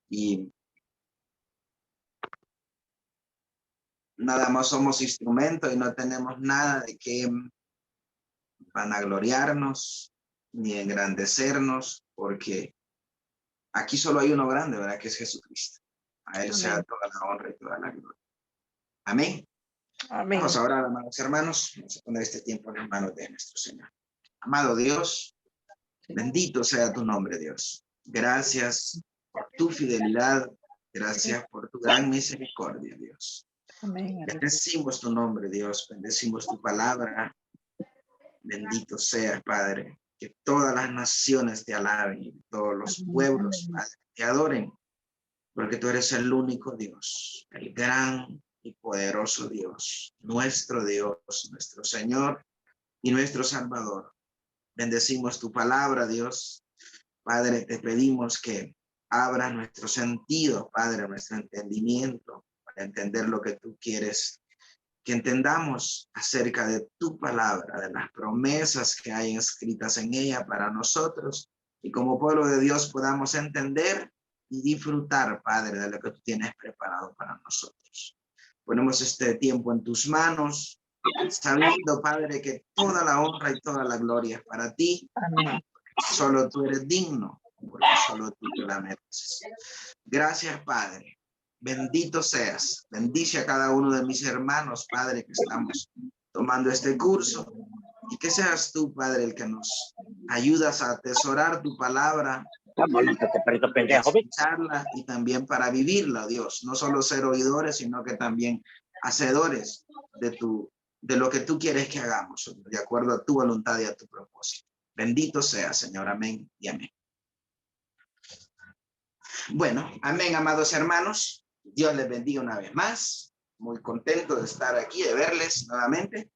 y nada más somos instrumentos y no tenemos nada de que vanagloriarnos ni engrandecernos, porque aquí solo hay uno grande, ¿verdad? Que es Jesucristo. A Él sea toda la honra y toda la gloria. Amén. Amén. Vamos ahora, amados hermanos, vamos a poner este tiempo en las manos de nuestro Señor. Amado Dios, bendito sea tu nombre, Dios. Gracias por tu fidelidad. Gracias por tu gran misericordia, Dios. Amén. Bendecimos tu nombre, Dios. Bendecimos tu palabra. Bendito seas, Padre. Que todas las naciones te alaben y todos los pueblos, Padre, te adoren. Porque tú eres el único Dios, el gran y poderoso Dios, nuestro Señor y nuestro Salvador. Bendecimos tu palabra, Dios. Padre, te pedimos que abra nuestro sentido, Padre, nuestro entendimiento, para entender lo que tú quieres, que entendamos acerca de tu palabra, de las promesas que hay escritas en ella para nosotros, y como pueblo de Dios podamos entender y disfrutar, Padre, de lo que tú tienes preparado para nosotros. Ponemos este tiempo en tus manos, sabiendo, Padre, que toda la honra y toda la gloria es para ti. Amén. Solo tú eres digno, porque solo tú te la mereces. Gracias, Padre. Bendito seas. Bendice a cada uno de mis hermanos, Padre, que estamos tomando este curso. Y que seas tú, Padre, el que nos ayudas a atesorar tu palabra, escucharla y también para vivirla, Dios. No solo ser oidores, sino que también hacedores de lo que tú quieres que hagamos, de acuerdo a tu voluntad y a tu propósito. Bendito sea, Señor. Amén y amén. Bueno, amén, amados hermanos. Dios les bendiga una vez más. Muy contento de estar aquí, de verles nuevamente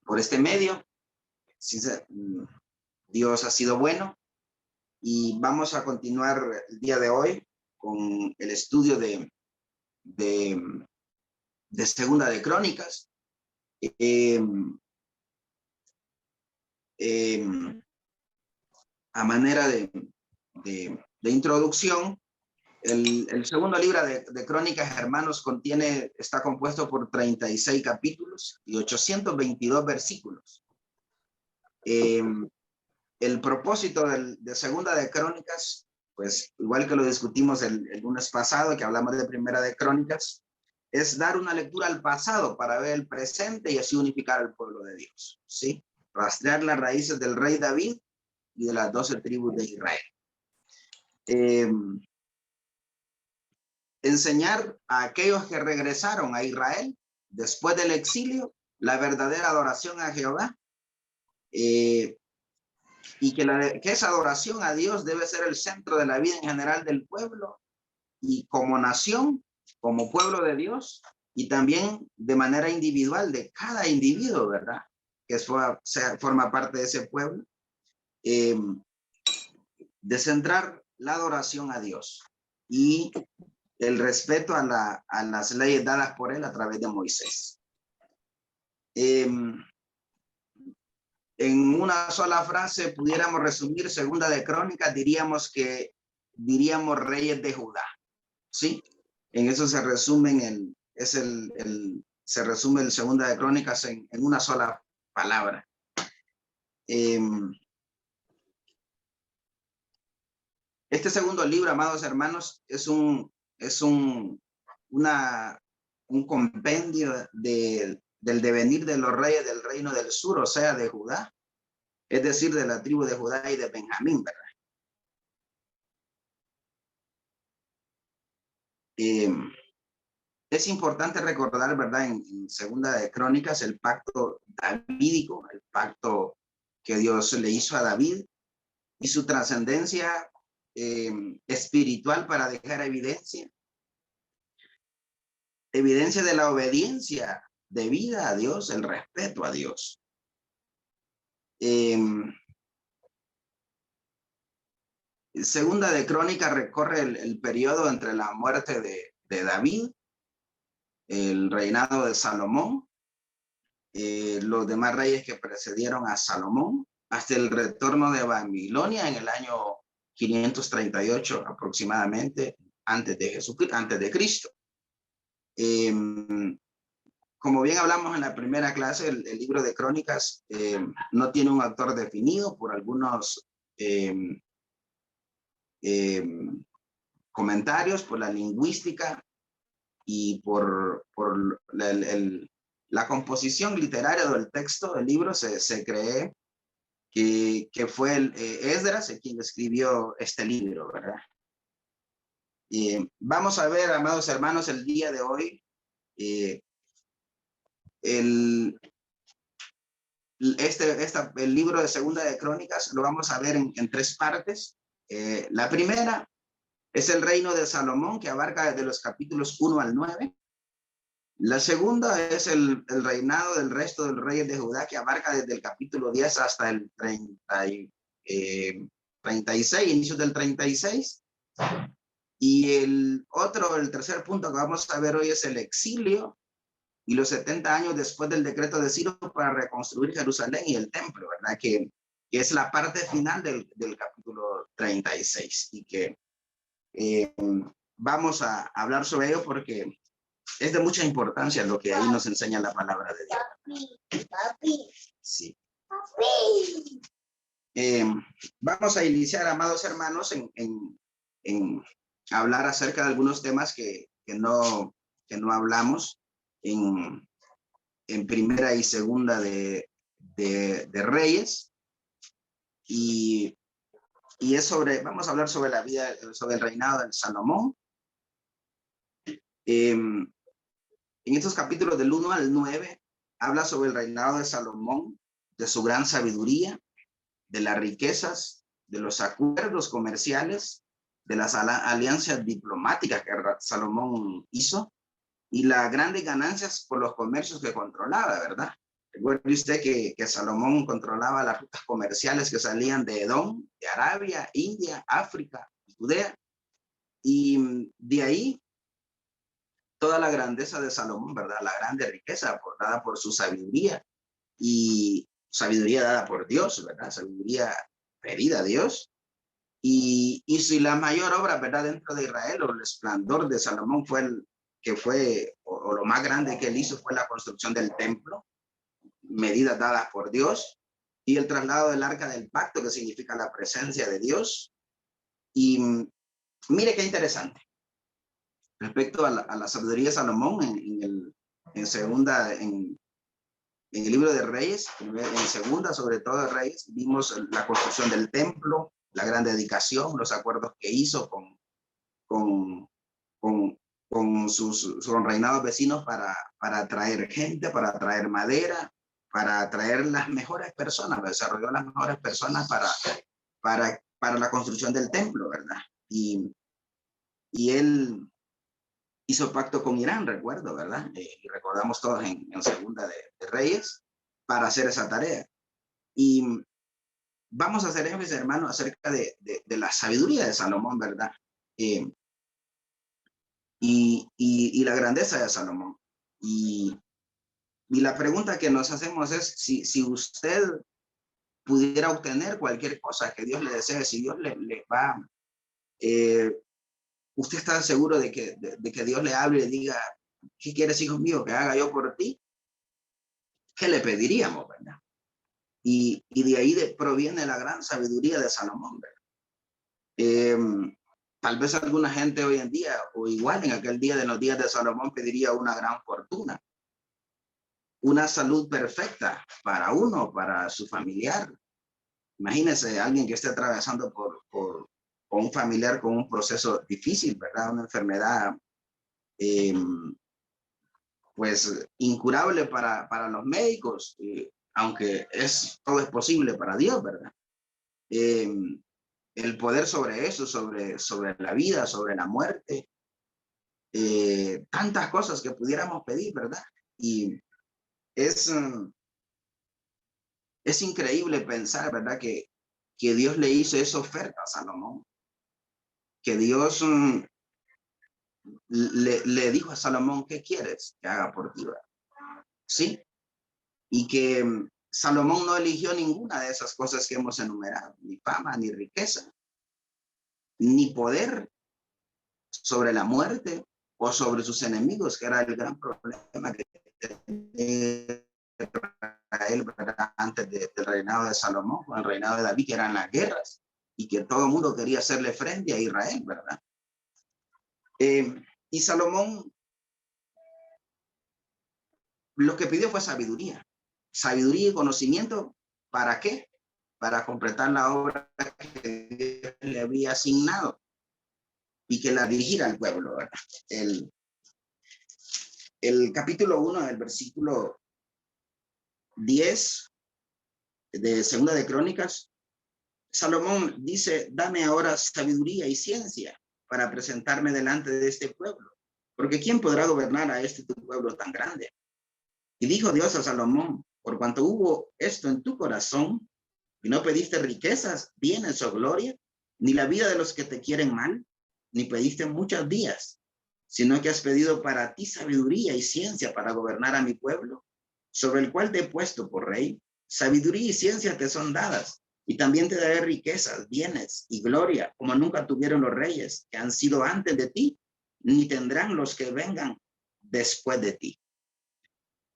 por este medio. Dios ha sido bueno y vamos a continuar el día de hoy con el estudio de Segunda de Crónicas. A manera de introducción, el segundo libro de Crónicas, hermanos, está compuesto por 36 capítulos y 822 versículos. El propósito de Segunda de Crónicas, pues igual que lo discutimos el lunes pasado, que hablamos de Primera de Crónicas, es dar una lectura al pasado para ver el presente y así unificar al pueblo de Dios, ¿sí? Rastrear las raíces del rey David y de las 12 tribus de Israel. Enseñar a aquellos que regresaron a Israel después del exilio la verdadera adoración a Jehová, y que esa adoración a Dios debe ser el centro de la vida en general del pueblo y como nación, como pueblo de Dios, y también de manera individual de cada individuo, ¿verdad? Que forma parte de ese pueblo, de centrar la adoración a Dios y el respeto a las leyes dadas por él a través de Moisés. En una sola frase pudiéramos resumir Segunda de Crónicas, diríamos reyes de Judá, ¿sí? En eso se resume se resume el Segunda de Crónicas en una sola palabra. Este segundo libro, amados hermanos, es un compendio del devenir de los reyes del reino del sur, o sea, de Judá, es decir, de la tribu de Judá y de Benjamín, ¿verdad? Es importante recordar, ¿verdad? En Segunda de Crónicas, el pacto davídico, el pacto que Dios le hizo a David y su trascendencia espiritual para dejar evidencia de la obediencia debida a Dios, el respeto a Dios. Segunda de Crónicas recorre el periodo entre la muerte de David, el reinado de Salomón, los demás reyes que precedieron a Salomón, hasta el retorno de Babilonia en el año 538 aproximadamente antes de Jesucristo, antes de Cristo. Como bien hablamos en la primera clase, el libro de Crónicas no tiene un autor definido por algunos comentarios, por la lingüística y por la composición literaria del texto del libro. Se cree que fue Esdras quien escribió este libro, ¿verdad? Vamos a ver, amados hermanos, el día de hoy, el libro de Segunda de Crónicas lo vamos a ver en tres partes. La primera es el reino de Salomón, que abarca desde los capítulos 1 al 9. La segunda es el reinado del resto de los reyes de Judá, que abarca desde el capítulo 10 hasta el 36, inicios del 36. Y el tercer punto que vamos a ver hoy es el exilio y los 70 años después del decreto de Ciro para reconstruir Jerusalén y el templo, ¿verdad? Que es la parte final del capítulo 36 y que vamos a hablar sobre ello porque es de mucha importancia lo que ahí nos enseña la palabra de Dios. Papi. Sí. Papi. Vamos a iniciar, amados hermanos, en hablar acerca de algunos temas que no hablamos en primera y segunda de Reyes, y es vamos a hablar sobre la vida, sobre el reinado de Salomón. En estos capítulos del 1 al 9 habla sobre el reinado de Salomón, de su gran sabiduría, de las riquezas, de los acuerdos comerciales, de las alianzas diplomáticas que Salomón hizo y las grandes ganancias por los comercios que controlaba, ¿verdad? Recuerde usted que Salomón controlaba las rutas comerciales que salían de Edom, de Arabia, India, África y Judea. Y de ahí toda la grandeza de Salomón, ¿verdad? La grande riqueza dada por su sabiduría y sabiduría dada por Dios, ¿verdad? Sabiduría pedida a Dios. Y si la mayor obra, ¿verdad? Dentro de Israel, o el esplendor de Salomón o lo más grande que él hizo fue la construcción del templo, medidas dadas por Dios, y el traslado del arca del pacto, que significa la presencia de Dios. Y mire qué interesante. Respecto a la sabiduría de Salomón, en el libro de Reyes, en segunda, sobre todo de Reyes, vimos la construcción del templo, la gran dedicación, los acuerdos que hizo con sus reinados vecinos para atraer gente, para atraer madera, para atraer las mejores personas, desarrolló las mejores personas para la construcción del templo, ¿verdad? Y él hizo pacto con Irán, recuerdo, ¿verdad? Y recordamos todos en segunda de Reyes, para hacer esa tarea. Y vamos a hacer énfasis, hermano, acerca de la sabiduría de Salomón, ¿verdad? Y la grandeza de Salomón. Y la pregunta que nos hacemos es si usted pudiera obtener cualquier cosa que Dios le desee, si Dios le va, usted está seguro de que Dios le hable y le diga, ¿qué quieres, hijo mío, que haga yo por ti? ¿Qué le pediríamos, verdad? Y de ahí proviene la gran sabiduría de Salomón, ¿verdad? Tal vez alguna gente hoy en día, o igual en aquel día de los días de Salomón, pediría una gran fortuna, una salud perfecta para uno, para su familiar. Imagínese alguien que esté atravesando por un familiar con un proceso difícil, ¿verdad? Una enfermedad, pues, incurable para los médicos, aunque todo es posible para Dios, ¿verdad? El poder sobre eso, sobre la vida, sobre la muerte, tantas cosas que pudiéramos pedir, ¿verdad? Y es increíble pensar, ¿verdad? Que Dios le hizo esa oferta a Salomón, que Dios le dijo a Salomón, ¿qué quieres que haga por ti? ¿Verdad? Sí, y que Salomón no eligió ninguna de esas cosas que hemos enumerado, ni fama, ni riqueza. ni poder sobre la muerte o sobre sus enemigos, que era el gran problema que tenía Israel, ¿verdad? Antes del reinado de Salomón, con el reinado de David, que eran las guerras y que todo el mundo quería hacerle frente a Israel, ¿verdad? Y Salomón lo que pidió fue sabiduría. Sabiduría y conocimiento, ¿para qué? Para completar la obra que Dios le había asignado y que la dirigiera al pueblo, ¿verdad? El capítulo 1 del versículo 10 de Segunda de Crónicas, Salomón dice, dame ahora sabiduría y ciencia para presentarme delante de este pueblo, porque ¿quién podrá gobernar a este tu pueblo tan grande? Y dijo Dios a Salomón, por cuanto hubo esto en tu corazón, y no pediste riquezas, bienes o gloria, ni la vida de los que te quieren mal, ni pediste muchos días, sino que has pedido para ti sabiduría y ciencia para gobernar a mi pueblo, sobre el cual te he puesto por rey. Sabiduría y ciencia te son dadas, y también te daré riquezas, bienes y gloria, como nunca tuvieron los reyes que han sido antes de ti, ni tendrán los que vengan después de ti.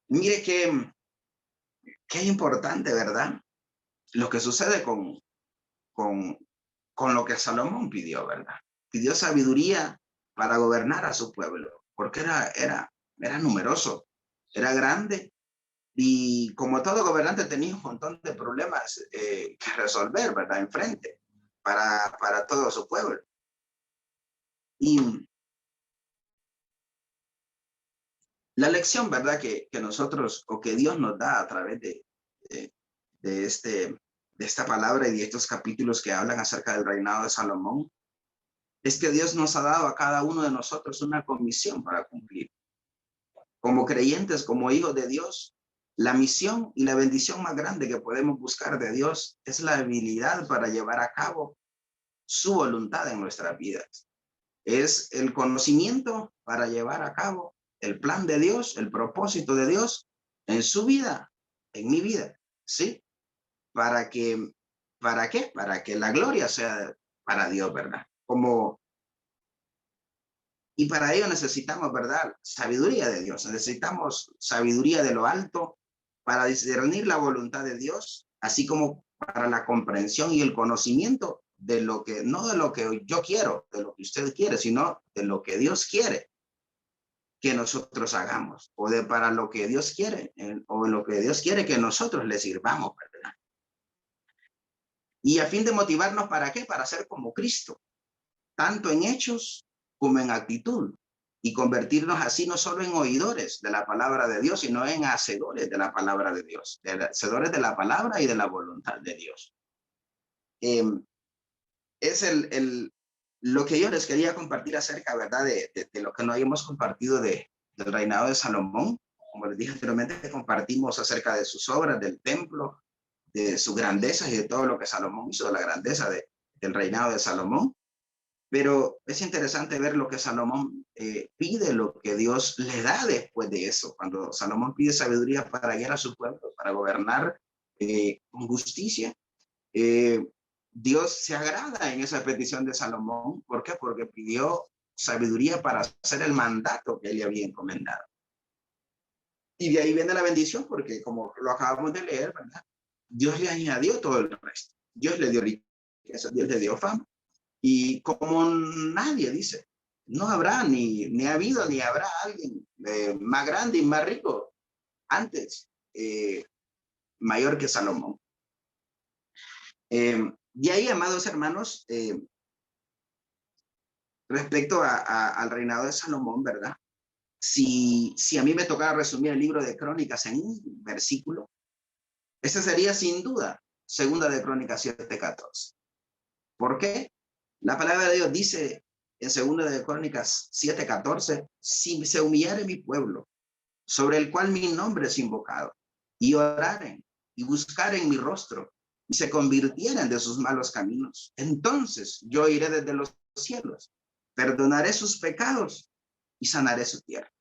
Mire qué importante, ¿verdad? Lo que sucede con lo que Salomón pidió, ¿verdad? Pidió sabiduría para gobernar a su pueblo, porque era numeroso, era grande, y como todo gobernante tenía un montón de problemas que resolver, ¿verdad? Enfrente, para todo su pueblo. Y la lección, ¿verdad? Que nosotros, o que Dios nos da a través de, de esta palabra y de estos capítulos que hablan acerca del reinado de Salomón, es que Dios nos ha dado a cada uno de nosotros una comisión para cumplir. Como creyentes, como hijos de Dios, la misión y la bendición más grande que podemos buscar de Dios es la habilidad para llevar a cabo su voluntad en nuestras vidas. Es el conocimiento para llevar a cabo el plan de Dios, el propósito de Dios en su vida, en mi vida, ¿sí? ¿Para qué? Para que la gloria sea para Dios, ¿verdad? Y para ello necesitamos, ¿verdad? Sabiduría de Dios. Necesitamos sabiduría de lo alto para discernir la voluntad de Dios, así como para la comprensión y el conocimiento de lo que, no de lo que yo quiero, de lo que usted quiere, sino de lo que Dios quiere que nosotros hagamos, o de para lo que Dios quiere, o en lo que Dios quiere que nosotros le sirvamos, ¿verdad? Y a fin de motivarnos, ¿para qué? Para ser como Cristo, tanto en hechos como en actitud, y convertirnos así no solo en oidores de la palabra de Dios, sino en hacedores de la palabra de Dios, hacedores de la palabra y de la voluntad de Dios. Es lo que yo les quería compartir acerca, ¿verdad? De lo que no habíamos compartido del reinado de Salomón. Como les dije anteriormente, compartimos acerca de sus obras, del templo, de su grandeza y de todo lo que Salomón hizo, de la grandeza del reinado de Salomón. Pero es interesante ver lo que Salomón pide, lo que Dios le da después de eso. Cuando Salomón pide sabiduría para guiar a su pueblo, para gobernar con justicia, Dios se agrada en esa petición de Salomón. ¿Por qué? Porque pidió sabiduría para hacer el mandato que él le había encomendado. Y de ahí viene la bendición, porque como lo acabamos de leer, ¿verdad? Dios le añadió todo el resto. Dios le dio riqueza, Dios le dio fama. Y como nadie dice, no habrá ni ha habido ni habrá alguien más grande y más rico antes, mayor que Salomón. Y ahí, amados hermanos, respecto al reinado de Salomón, ¿verdad? Si a mí me tocara resumir el libro de Crónicas en un versículo, ese sería sin duda Segunda de Crónicas 7:14. ¿Por qué? La palabra de Dios dice en Segunda de Crónicas 7:14, si se humillare mi pueblo, sobre el cual mi nombre es invocado, y oraren y buscaren mi rostro, y se convirtieren de sus malos caminos, entonces yo iré desde los cielos, perdonaré sus pecados y sanaré su tierra.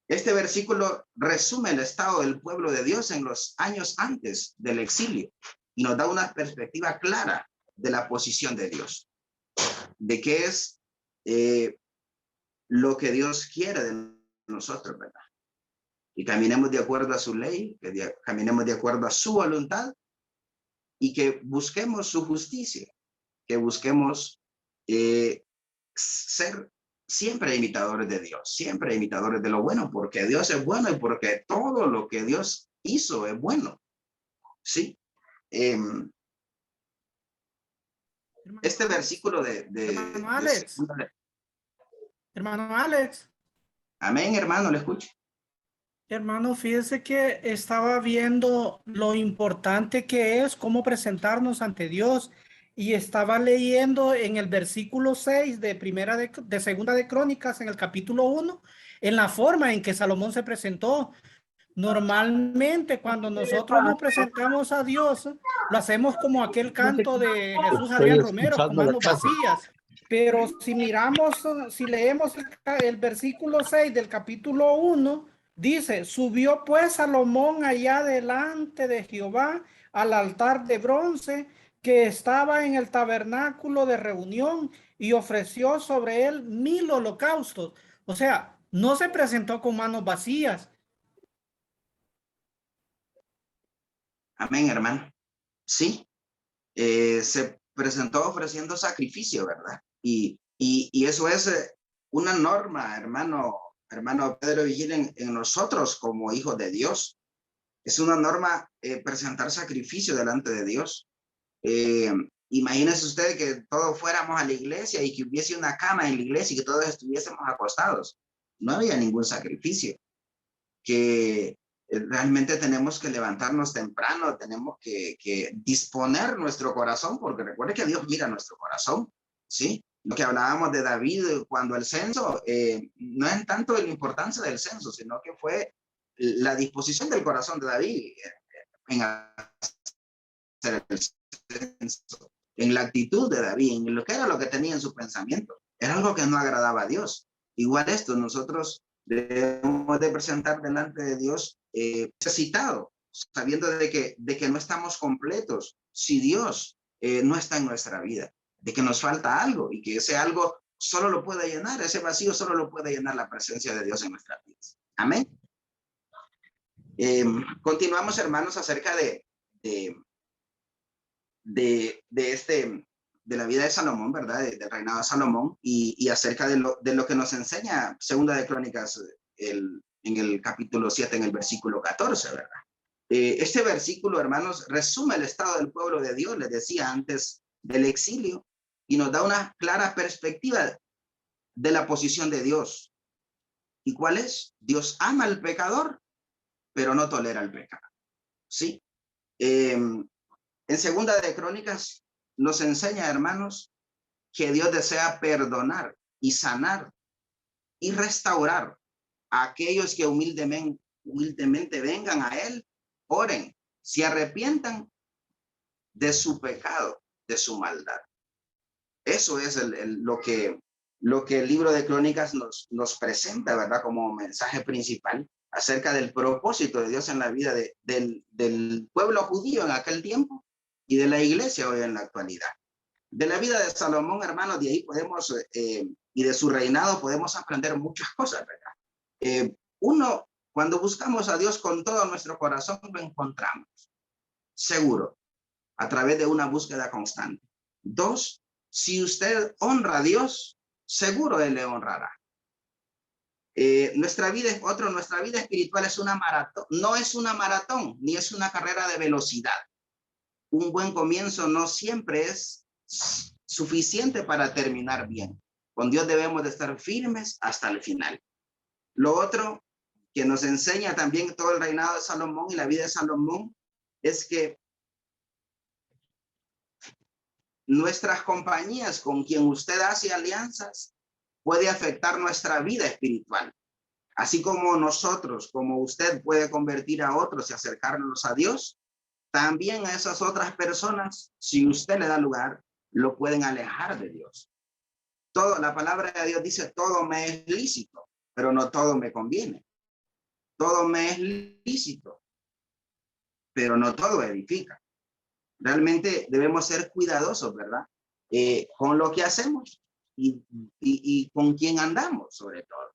Este versículo resume el estado del pueblo de Dios en los años antes del exilio y nos da una perspectiva clara de la posición de Dios, de qué es lo que Dios quiere de nosotros, ¿verdad? Y caminemos de acuerdo a su ley, caminemos de acuerdo a su voluntad y que busquemos su justicia, que busquemos ser siempre imitadores de Dios, siempre imitadores de lo bueno, porque Dios es bueno y porque todo lo que Dios hizo es bueno. Sí. Este versículo hermano Alex. Hermano Alex. Amén, hermano, le escucho. Hermano, fíjese que estaba viendo lo importante que es cómo presentarnos ante Dios y estaba leyendo en el versículo 6 de segunda de Crónicas, en el capítulo 1, en la forma en que Salomón se presentó. Normalmente cuando nosotros nos presentamos a Dios, lo hacemos como aquel canto de Jesús Adrián Romero, con manos vacías. Pero si miramos, si leemos el versículo 6 del capítulo 1, dice, subió pues Salomón allá delante de Jehová al altar de bronce que estaba en el tabernáculo de reunión y ofreció sobre él 1000 holocaustos. O sea, no se presentó con manos vacías. Amén, hermano. Sí, se presentó ofreciendo sacrificio, ¿verdad? Y eso es una norma, hermano Pedro Vigil, en nosotros como hijos de Dios. Es una norma presentar sacrificio delante de Dios. Imagínense ustedes que todos fuéramos a la iglesia y que hubiese una cama en la iglesia y que todos estuviésemos acostados. No había ningún sacrificio. Que realmente tenemos que levantarnos temprano, tenemos que disponer nuestro corazón, porque recuerde que Dios mira nuestro corazón, ¿sí? Lo que hablábamos de David cuando el censo, no es tanto la importancia del censo, sino que fue la disposición del corazón de David en hacer el censo, en la actitud de David, en lo que era lo que tenía en su pensamiento. Era algo que no agradaba a Dios. Igual esto, nosotros debemos de presentar delante de Dios necesitado, sabiendo de que no estamos completos si Dios no está en nuestra vida, de que nos falta algo y que ese algo solo lo puede llenar, ese vacío solo lo puede llenar la presencia de Dios en nuestras vidas. Amén. Continuamos, hermanos, acerca de la vida de Salomón, ¿verdad? Del reinado de Salomón y acerca de lo que nos enseña Segunda de Crónicas en el capítulo 7, en el versículo 14, ¿verdad? Este versículo, hermanos, resume el estado del pueblo de Dios, les decía antes del exilio, y nos da una clara perspectiva de la posición de Dios. ¿Y cuál es? Dios ama al pecador, pero no tolera el pecado. ¿Sí? En Segunda de Crónicas nos enseña, hermanos, que Dios desea perdonar y sanar y restaurar a aquellos que humildemente vengan a Él, oren, se arrepientan de su pecado, de su maldad. Eso es lo que el libro de Crónicas nos presenta, ¿verdad? Como mensaje principal acerca del propósito de Dios en la vida del pueblo judío en aquel tiempo y de la iglesia hoy en la actualidad. De la vida de Salomón, hermanos, de ahí podemos, y de su reinado podemos aprender muchas cosas, ¿verdad? Uno, cuando buscamos a Dios con todo nuestro corazón, lo encontramos, seguro, a través de una búsqueda constante. Dos, si usted honra a Dios, seguro Él le honrará. Nuestra vida espiritual es una maratón, no es una maratón, ni es una carrera de velocidad. Un buen comienzo no siempre es suficiente para terminar bien. Con Dios debemos de estar firmes hasta el final. Lo otro que nos enseña también todo el reinado de Salomón y la vida de Salomón es que nuestras compañías con quien usted hace alianzas puede afectar nuestra vida espiritual. Así como nosotros, como usted puede convertir a otros y acercarnos a Dios, también a esas otras personas, si usted le da lugar, lo pueden alejar de Dios. La palabra de Dios dice, todo me es lícito, pero no todo me conviene. Todo me es lícito, pero no todo edifica. Realmente debemos ser cuidadosos, ¿verdad? Con lo que hacemos y con quién andamos, sobre todo.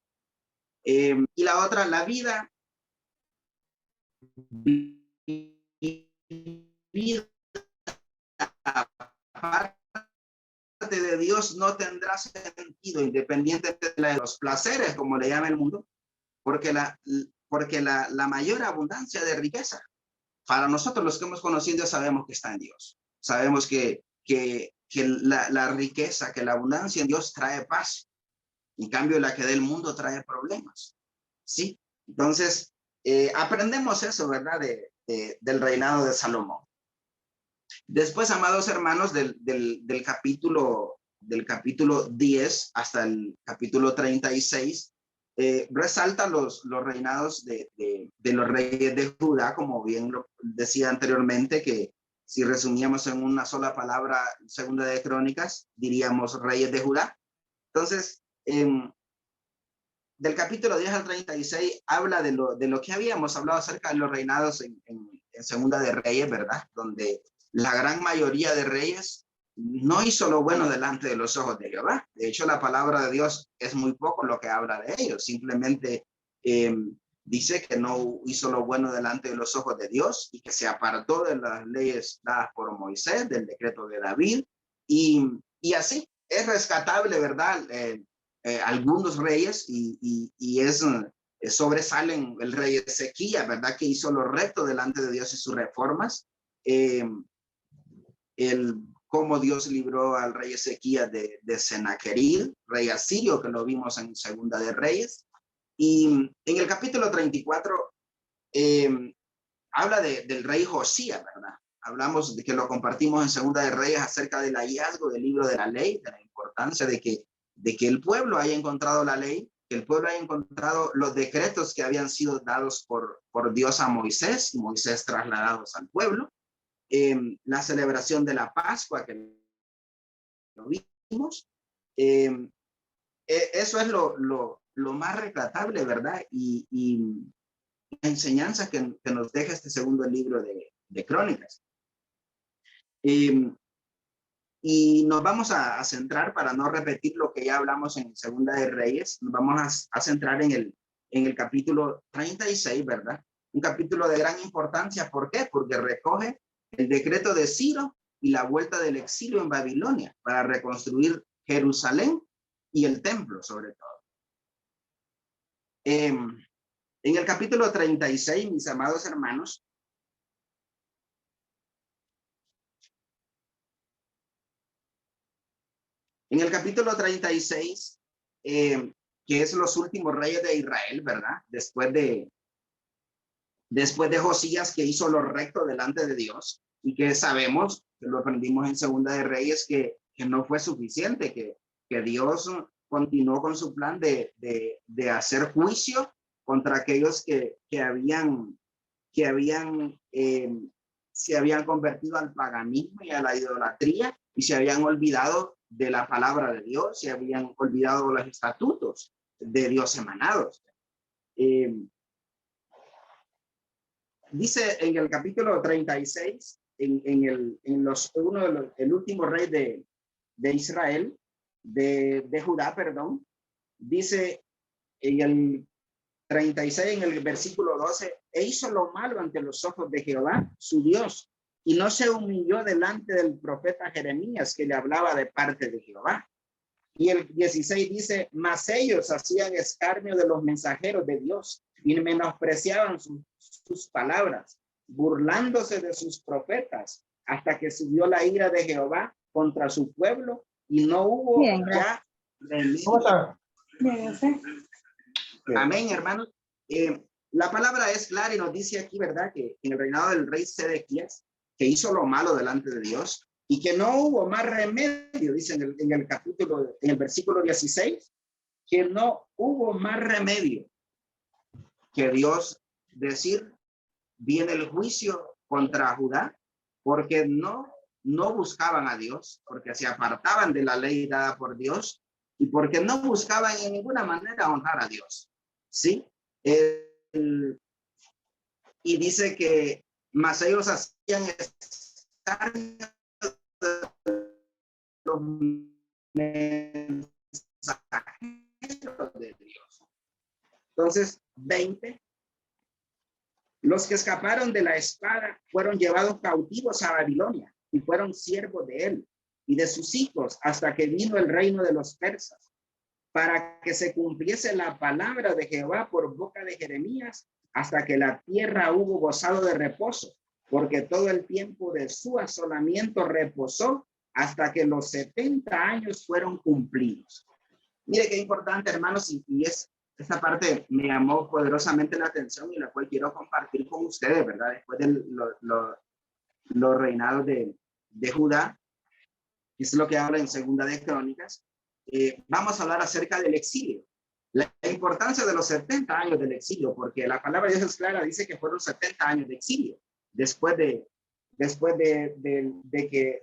Y la otra, la vida aparte de Dios no tendrá sentido independientemente de los placeres, como le llama el mundo, porque la mayor abundancia de riqueza, para nosotros los que hemos conocido sabemos que está en Dios. Sabemos que la riqueza, que la abundancia en Dios trae paz. En cambio, la que del mundo trae problemas. ¿Sí? Entonces, aprendemos eso, ¿verdad? Del reinado de Salomón. Después, amados hermanos, del capítulo 10 hasta el capítulo 36, resalta los reinados de los reyes de Judá, como bien lo decía anteriormente, que si resumíamos en una sola palabra, segunda de Crónicas, diríamos reyes de Judá. Entonces, del capítulo 10 al 36 habla de lo que habíamos hablado acerca de los reinados en segunda de Reyes, ¿verdad? Donde la gran mayoría de reyes no hizo lo bueno delante de los ojos de Jehová. De hecho, la palabra de Dios es muy poco lo que habla de ellos. Simplemente dice que no hizo lo bueno delante de los ojos de Dios y que se apartó de las leyes dadas por Moisés, del decreto de David. Y así es rescatable, ¿verdad? Algunos reyes y sobresalen el rey Ezequías, ¿verdad? Que hizo lo recto delante de Dios y sus reformas. Cómo Dios libró al rey Ezequías de Sennacherib, rey asirio, que lo vimos en Segunda de Reyes. Y en el capítulo 34 habla del rey Josías, ¿verdad? Hablamos de que lo compartimos en Segunda de Reyes acerca del hallazgo del libro de la ley, de la importancia de que el pueblo haya encontrado la ley, que el pueblo haya encontrado los decretos que habían sido dados por Dios a Moisés y Moisés trasladados al pueblo. La celebración de la Pascua, que lo vimos. Eso es lo más retratable, ¿verdad? Y la enseñanza que nos deja este segundo libro de Crónicas. Y nos vamos a centrar, para no repetir lo que ya hablamos en Segunda de Reyes, nos vamos a centrar en el capítulo 36, ¿verdad? Un capítulo de gran importancia. ¿Por qué? Porque recoge el decreto de Ciro y la vuelta del exilio en Babilonia para reconstruir Jerusalén y el templo, sobre todo. En el capítulo 36, mis amados hermanos, en el capítulo 36, que es los últimos reyes de Israel, ¿verdad? Después de Josías, que hizo lo recto delante de Dios, y que sabemos, que lo aprendimos en Segunda de Reyes, que no fue suficiente, que Dios continuó con su plan de hacer juicio contra aquellos que se habían convertido al paganismo y a la idolatría y se habían olvidado de la palabra de Dios, se habían olvidado los estatutos de Dios emanados. Dice en el capítulo 36, el último rey de Israel, de Judá, perdón, dice en el 36, en el versículo 12, e hizo lo malo ante los ojos de Jehová, su Dios, y no se humilló delante del profeta Jeremías, que le hablaba de parte de Jehová. Y el 16 dice, mas ellos hacían escarnio de los mensajeros de Dios y menospreciaban sus palabras, burlándose de sus profetas, hasta que subió la ira de Jehová contra su pueblo y no hubo ya remedio. Amén, hermanos. La palabra es clara y nos dice aquí, ¿verdad? Que en el reinado del rey Sedequías, que hizo lo malo delante de Dios y que no hubo más remedio, dice en el versículo 16, que no hubo más remedio que Dios decir, viene el juicio contra Judá, porque no buscaban a Dios, porque se apartaban de la ley dada por Dios y porque no buscaban en ninguna manera honrar a Dios. ¿Sí? Y dice que más ellos hacían los mensajeros de Dios. Entonces, 20. Los que escaparon de la espada fueron llevados cautivos a Babilonia y fueron siervos de él y de sus hijos hasta que vino el reino de los persas, para que se cumpliese la palabra de Jehová por boca de Jeremías, hasta que la tierra hubo gozado de reposo, porque todo el tiempo de su asolamiento reposó hasta que los 70 años fueron cumplidos. Mire qué importante, hermanos, y esta parte me llamó poderosamente la atención y la cual quiero compartir con ustedes, ¿verdad? Después de los reinados de Judá, es lo que habla en Segunda de Crónicas. Vamos a hablar acerca del exilio, la importancia de los 70 años del exilio, porque la palabra de Dios es clara, dice que fueron 70 años de exilio después de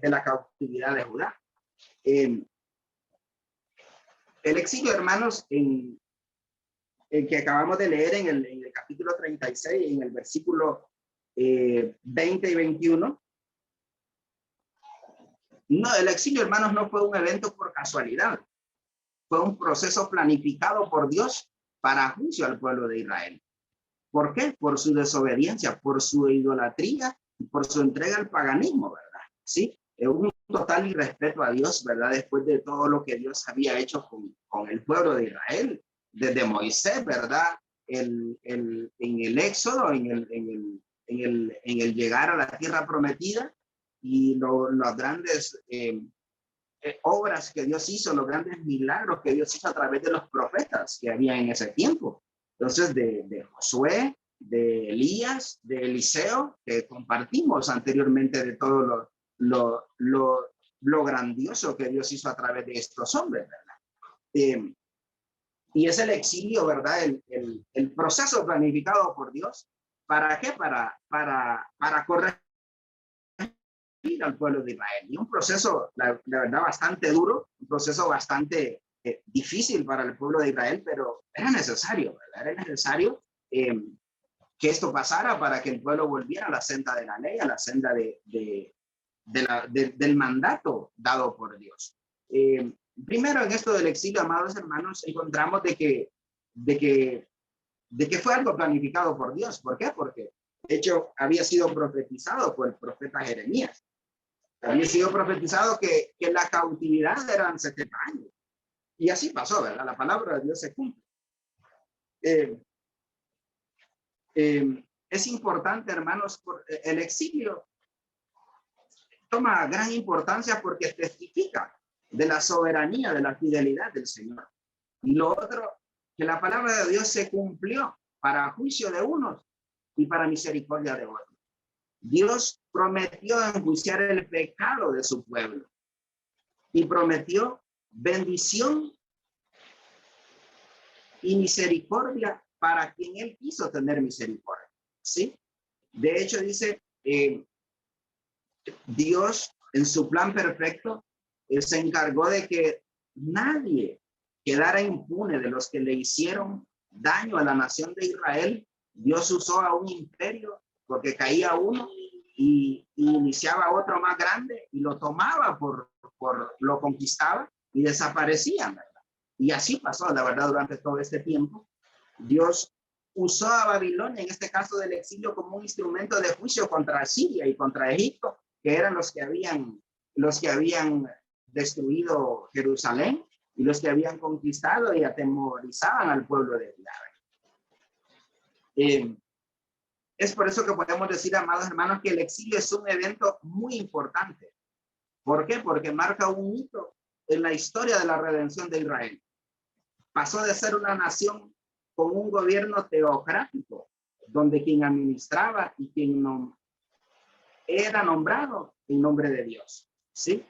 la cautividad de Judá. El exilio, hermanos, en el que acabamos de leer en el capítulo 36, en el versículo 20 y 21. No, el exilio, hermanos, no fue un evento por casualidad. Fue un proceso planificado por Dios para juicio al pueblo de Israel. ¿Por qué? Por su desobediencia, por su idolatría y por su entrega al paganismo, ¿verdad? Sí, es un total irrespeto a Dios, ¿verdad? Después de todo lo que Dios había hecho con el pueblo de Israel, desde Moisés, ¿verdad? En el éxodo, en el llegar a la tierra prometida y las grandes obras que Dios hizo, los grandes milagros que Dios hizo a través de los profetas que había en ese tiempo. Entonces, de Josué, de Elías, de Eliseo, que compartimos anteriormente de todo lo grandioso que Dios hizo a través de estos hombres, ¿verdad? Y es el exilio, ¿verdad? El proceso planificado por Dios. ¿Para qué? Para corregir al pueblo de Israel. Y un proceso, la verdad, bastante duro, un proceso bastante difícil para el pueblo de Israel, pero era necesario, ¿verdad? Era necesario que esto pasara para que el pueblo volviera a la senda de la ley, a la senda del mandato dado por Dios. Primero, en esto del exilio, amados hermanos, encontramos de que fue algo planificado por Dios. ¿Por qué? Porque, de hecho, había sido profetizado por el profeta Jeremías. Había sido profetizado que la cautividad eran 70 años. Y así pasó, ¿verdad? La palabra de Dios se cumple. Es importante, hermanos, el exilio toma gran importancia porque testifica de la soberanía, de la fidelidad del Señor. Y lo otro, que la palabra de Dios se cumplió para juicio de unos y para misericordia de otros. Dios prometió enjuiciar el pecado de su pueblo y prometió bendición y misericordia para quien él quiso tener misericordia. ¿Sí? De hecho, dice, Dios en su plan perfecto se encargó de que nadie quedara impune de los que le hicieron daño a la nación de Israel. Dios usó a un imperio porque caía uno y iniciaba otro más grande y lo tomaba lo conquistaba y desaparecían, ¿verdad? Y así pasó, la verdad, durante todo este tiempo. Dios usó a Babilonia, en este caso del exilio, como un instrumento de juicio contra Siria y contra Egipto, que eran los que habían destruido Jerusalén y los que habían conquistado y atemorizaban al pueblo de Israel. Es por eso que podemos decir, amados hermanos, que el exilio es un evento muy importante. ¿Por qué? Porque marca un hito en la historia de la redención de Israel. Pasó de ser una nación con un gobierno teocrático, donde quien administraba y quien no era nombrado en nombre de Dios, ¿sí?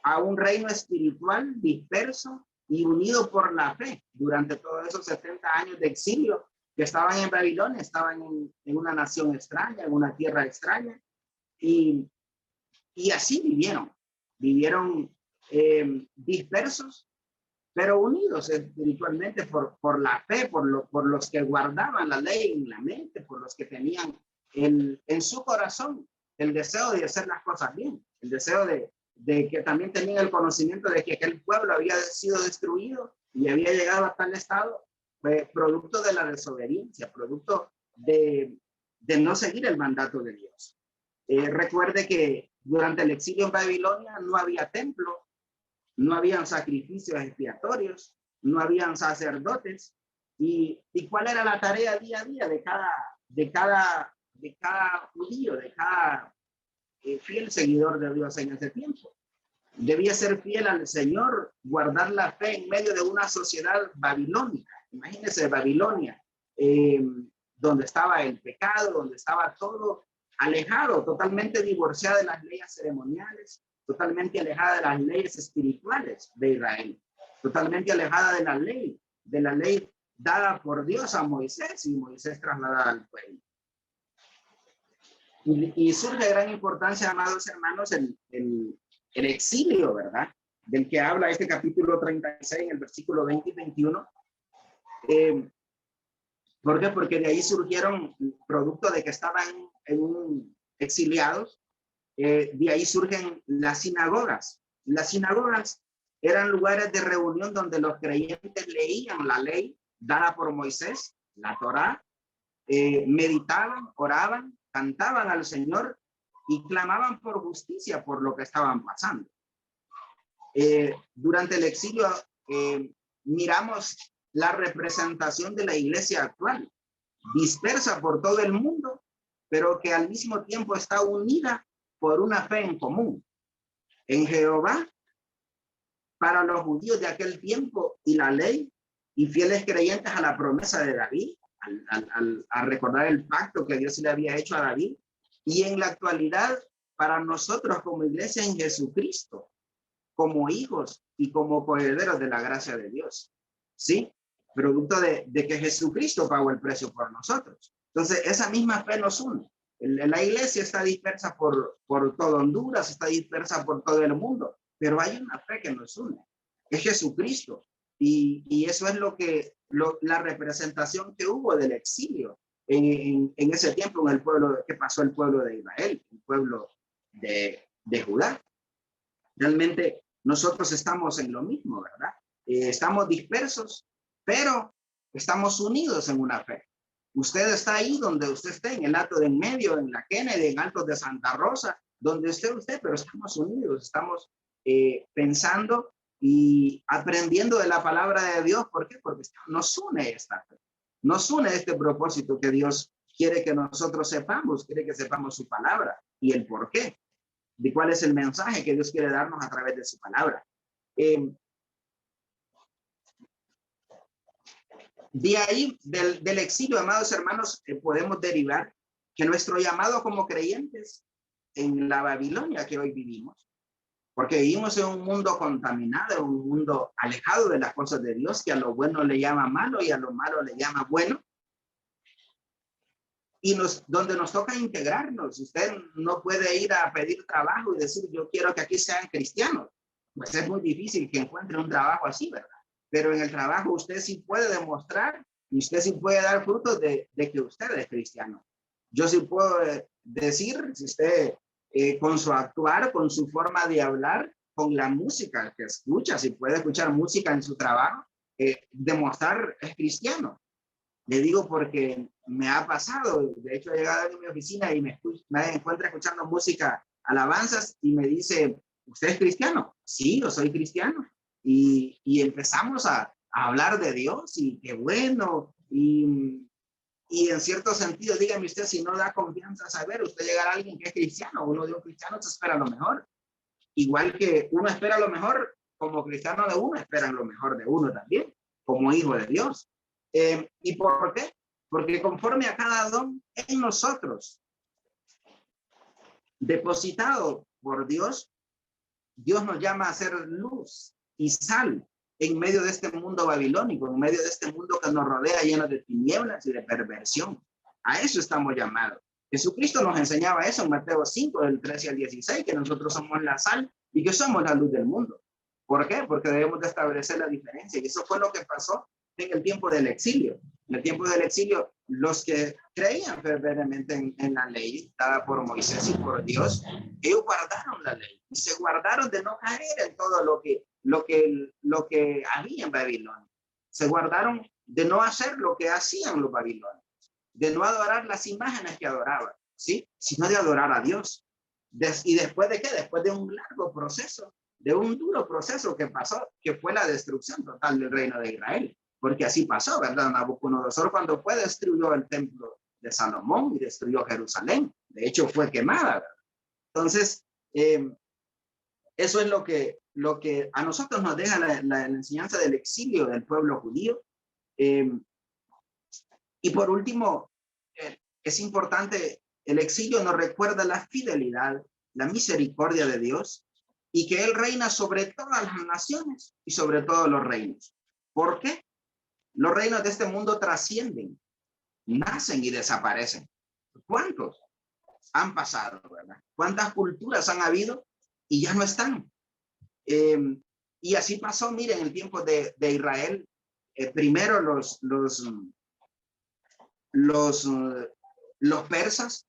A un reino espiritual disperso y unido por la fe durante todos esos 70 años de exilio que estaban en Babilonia, estaban en una nación extraña, en una tierra extraña, y así vivieron dispersos, pero unidos espiritualmente por la fe, por los que guardaban la ley en la mente, por los que tenían en su corazón el deseo de hacer las cosas bien, el deseo de que también tenían el conocimiento de que aquel pueblo había sido destruido y había llegado a tal estado, producto de la desobediencia, producto de no seguir el mandato de Dios. Recuerde que durante el exilio en Babilonia no había templo, no habían sacrificios expiatorios, no habían sacerdotes. ¿Y cuál era la tarea día a día de cada judío, de cada fiel seguidor de Dios en ese tiempo? Debía ser fiel al Señor, guardar la fe en medio de una sociedad babilónica. Imagínense Babilonia, donde estaba el pecado, donde estaba todo alejado, totalmente divorciada de las leyes ceremoniales, totalmente alejada de las leyes espirituales de Israel, totalmente alejada de la ley dada por Dios a Moisés y Moisés trasladada al pueblo. Y surge gran importancia, amados hermanos, el exilio, ¿verdad? Del que habla este capítulo 36 en el versículo 20 y 21. ¿Por qué? Porque de ahí surgieron, producto de que estaban exiliados, de ahí surgen las sinagogas. Las sinagogas eran lugares de reunión donde los creyentes leían la ley dada por Moisés, la Torá, meditaban, oraban, cantaban al Señor y clamaban por justicia por lo que estaban pasando. Durante el exilio miramos la representación de la iglesia actual, dispersa por todo el mundo, pero que al mismo tiempo está unida por una fe en común en Jehová para los judíos de aquel tiempo y la ley, y fieles creyentes a la promesa de David, a recordar el pacto que Dios le había hecho a David, y en la actualidad para nosotros como iglesia en Jesucristo, como hijos y como coherederos de la gracia de Dios, ¿sí? Producto de que Jesucristo pagó el precio por nosotros. Entonces, esa misma fe nos une. La iglesia está dispersa por todo Honduras, está dispersa por todo el mundo, pero hay una fe que nos une, es Jesucristo. Y eso es la representación que hubo del exilio en ese tiempo en el pueblo que pasó el pueblo de Israel, el pueblo de Judá. Realmente nosotros estamos en lo mismo, ¿verdad? Estamos dispersos, pero estamos unidos en una fe. Usted está ahí donde usted esté, en el Alto de en Medio, en la Kennedy, en Altos de Santa Rosa, donde esté usted, pero estamos unidos, estamos pensando y aprendiendo de la palabra de Dios. ¿Por qué? Porque nos une esta fe, nos une este propósito que Dios quiere que nosotros sepamos, quiere que sepamos su palabra y el por qué, de cuál es el mensaje que Dios quiere darnos a través de su palabra. De ahí, del exilio, amados hermanos, podemos derivar que nuestro llamado como creyentes en la Babilonia que hoy vivimos, porque vivimos en un mundo contaminado, en un mundo alejado de las cosas de Dios, que a lo bueno le llama malo y a lo malo le llama bueno, y donde nos toca integrarnos. Usted no puede ir a pedir trabajo y decir, yo quiero que aquí sean cristianos. Pues es muy difícil que encuentre un trabajo así, ¿verdad? Pero en el trabajo usted sí puede demostrar y usted sí puede dar frutos de que usted es cristiano. Yo sí puedo decir, si usted con su actuar, con su forma de hablar, con la música que escucha, si puede escuchar música en su trabajo, demostrar es cristiano. Le digo porque me ha pasado, de hecho he llegado a mi oficina y me encuentra escuchando música, alabanzas, y me dice, ¿usted es cristiano? Sí, yo soy cristiano. Y empezamos a hablar de Dios y qué bueno. Y en cierto sentido, dígame usted, si no da confianza saber, usted llegar a alguien que es cristiano, uno de un cristiano se espera lo mejor. Igual que uno espera lo mejor, como cristiano de uno, esperan lo mejor de uno también, como hijo de Dios. ¿Y por qué? Porque conforme a cada don en nosotros, depositado por Dios, Dios nos llama a ser luz y sal en medio de este mundo babilónico, en medio de este mundo que nos rodea lleno de tinieblas y de perversión. A eso estamos llamados. Jesucristo nos enseñaba eso en Mateo 5, del 13 al 16, que nosotros somos la sal y que somos la luz del mundo. ¿Por qué? Porque debemos de establecer la diferencia. Y eso fue lo que pasó en el tiempo del exilio. En el tiempo del exilio, los que creían fervientemente en la ley dada por Moisés y por Dios, ellos guardaron la ley y se guardaron de no caer en todo lo que había en Babilonia. Se guardaron de no hacer lo que hacían los babilonios, de no adorar las imágenes que adoraban, ¿sí? Sino de adorar a Dios. ¿Y después de qué? Después de un largo proceso, de un duro proceso que pasó, que fue la destrucción total del reino de Israel. Porque así pasó, ¿verdad? Nabucodonosor, cuando fue, destruyó el templo de Salomón y destruyó Jerusalén. De hecho, fue quemada, ¿verdad? Entonces, eso es lo que a nosotros nos deja la enseñanza del exilio del pueblo judío. Y por último, es importante, el exilio nos recuerda la fidelidad, la misericordia de Dios y que Él reina sobre todas las naciones y sobre todos los reinos. ¿Por qué? Los reinos de este mundo trascienden, nacen y desaparecen. ¿Cuántos han pasado, verdad? ¿Cuántas culturas han habido y ya no están? Y así pasó, miren, en el tiempo de Israel. Primero los persas,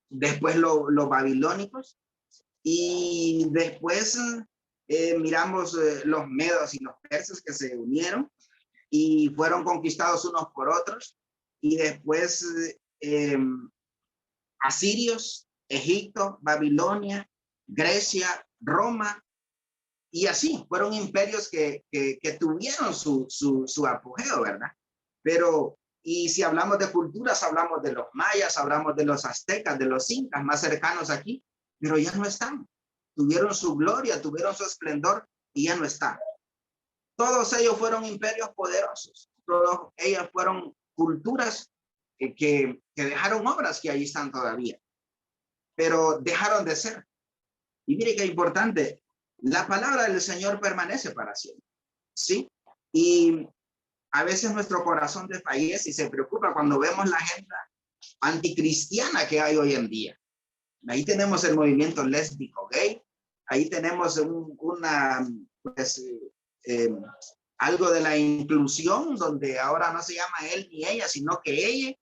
después los babilónicos y después miramos los medos y los persas que se unieron y fueron conquistados unos por otros, y después asirios, Egipto, Babilonia, Grecia, Roma, y así fueron imperios que tuvieron su apogeo, ¿verdad? Pero, y si hablamos de culturas, hablamos de los mayas, hablamos de los aztecas, de los incas más cercanos aquí, pero ya no están. Tuvieron su gloria, tuvieron su esplendor y ya no están. Todos ellos fueron imperios poderosos, todos ellos fueron culturas que dejaron obras que ahí están todavía, pero dejaron de ser. Y mire qué importante, la palabra del Señor permanece para siempre, ¿sí? Y a veces nuestro corazón desfallece y se preocupa cuando vemos la agenda anticristiana que hay hoy en día. Ahí tenemos el movimiento lésbico gay, ahí tenemos algo de la inclusión, donde ahora no se llama él ni ella, sino que ella,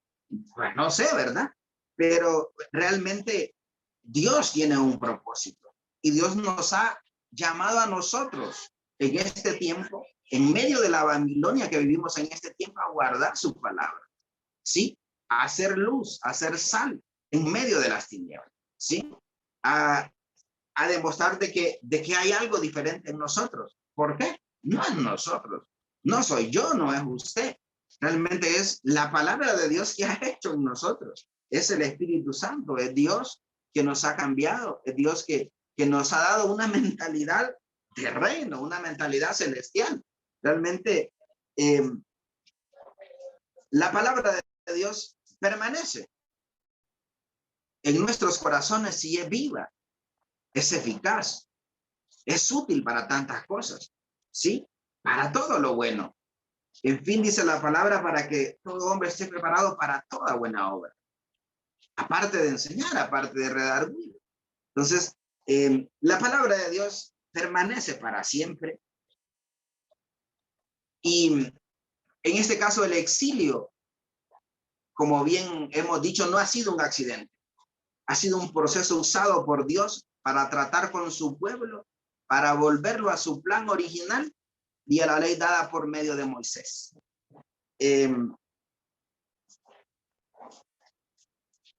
pues no sé, ¿verdad? Pero realmente Dios tiene un propósito y Dios nos ha llamado a nosotros en este tiempo, en medio de la Babilonia que vivimos en este tiempo, a guardar su palabra, ¿sí? A hacer luz, a hacer sal en medio de las tinieblas, ¿sí? A demostrar de que hay algo diferente en nosotros. ¿Por qué? No es nosotros, no soy yo, no es usted. Realmente es la palabra de Dios que ha hecho en nosotros. Es el Espíritu Santo, es Dios que nos ha cambiado, es Dios que nos ha dado una mentalidad de reino, una mentalidad celestial. Realmente la palabra de Dios permanece en nuestros corazones y es viva, es eficaz, es útil para tantas cosas, ¿sí? Para todo lo bueno. En fin, dice la palabra, para que todo hombre esté preparado para toda buena obra. Aparte de enseñar, aparte de redarguir. Entonces, la palabra de Dios permanece para siempre. Y en este caso, el exilio, como bien hemos dicho, no ha sido un accidente. Ha sido un proceso usado por Dios para tratar con su pueblo, para volverlo a su plan original y a la ley dada por medio de Moisés.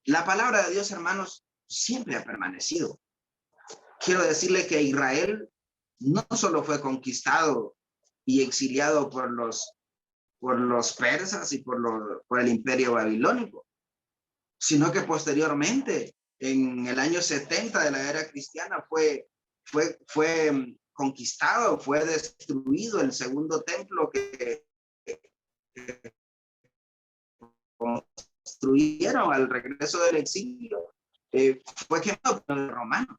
La palabra de Dios, hermanos, siempre ha permanecido. Quiero decirle que Israel no solo fue conquistado y exiliado por los persas y por el imperio babilónico, sino que posteriormente, en el año 70 de la era cristiana, fue conquistado, fue destruido el segundo templo que construyeron al regreso del exilio, fue quemado por el romano,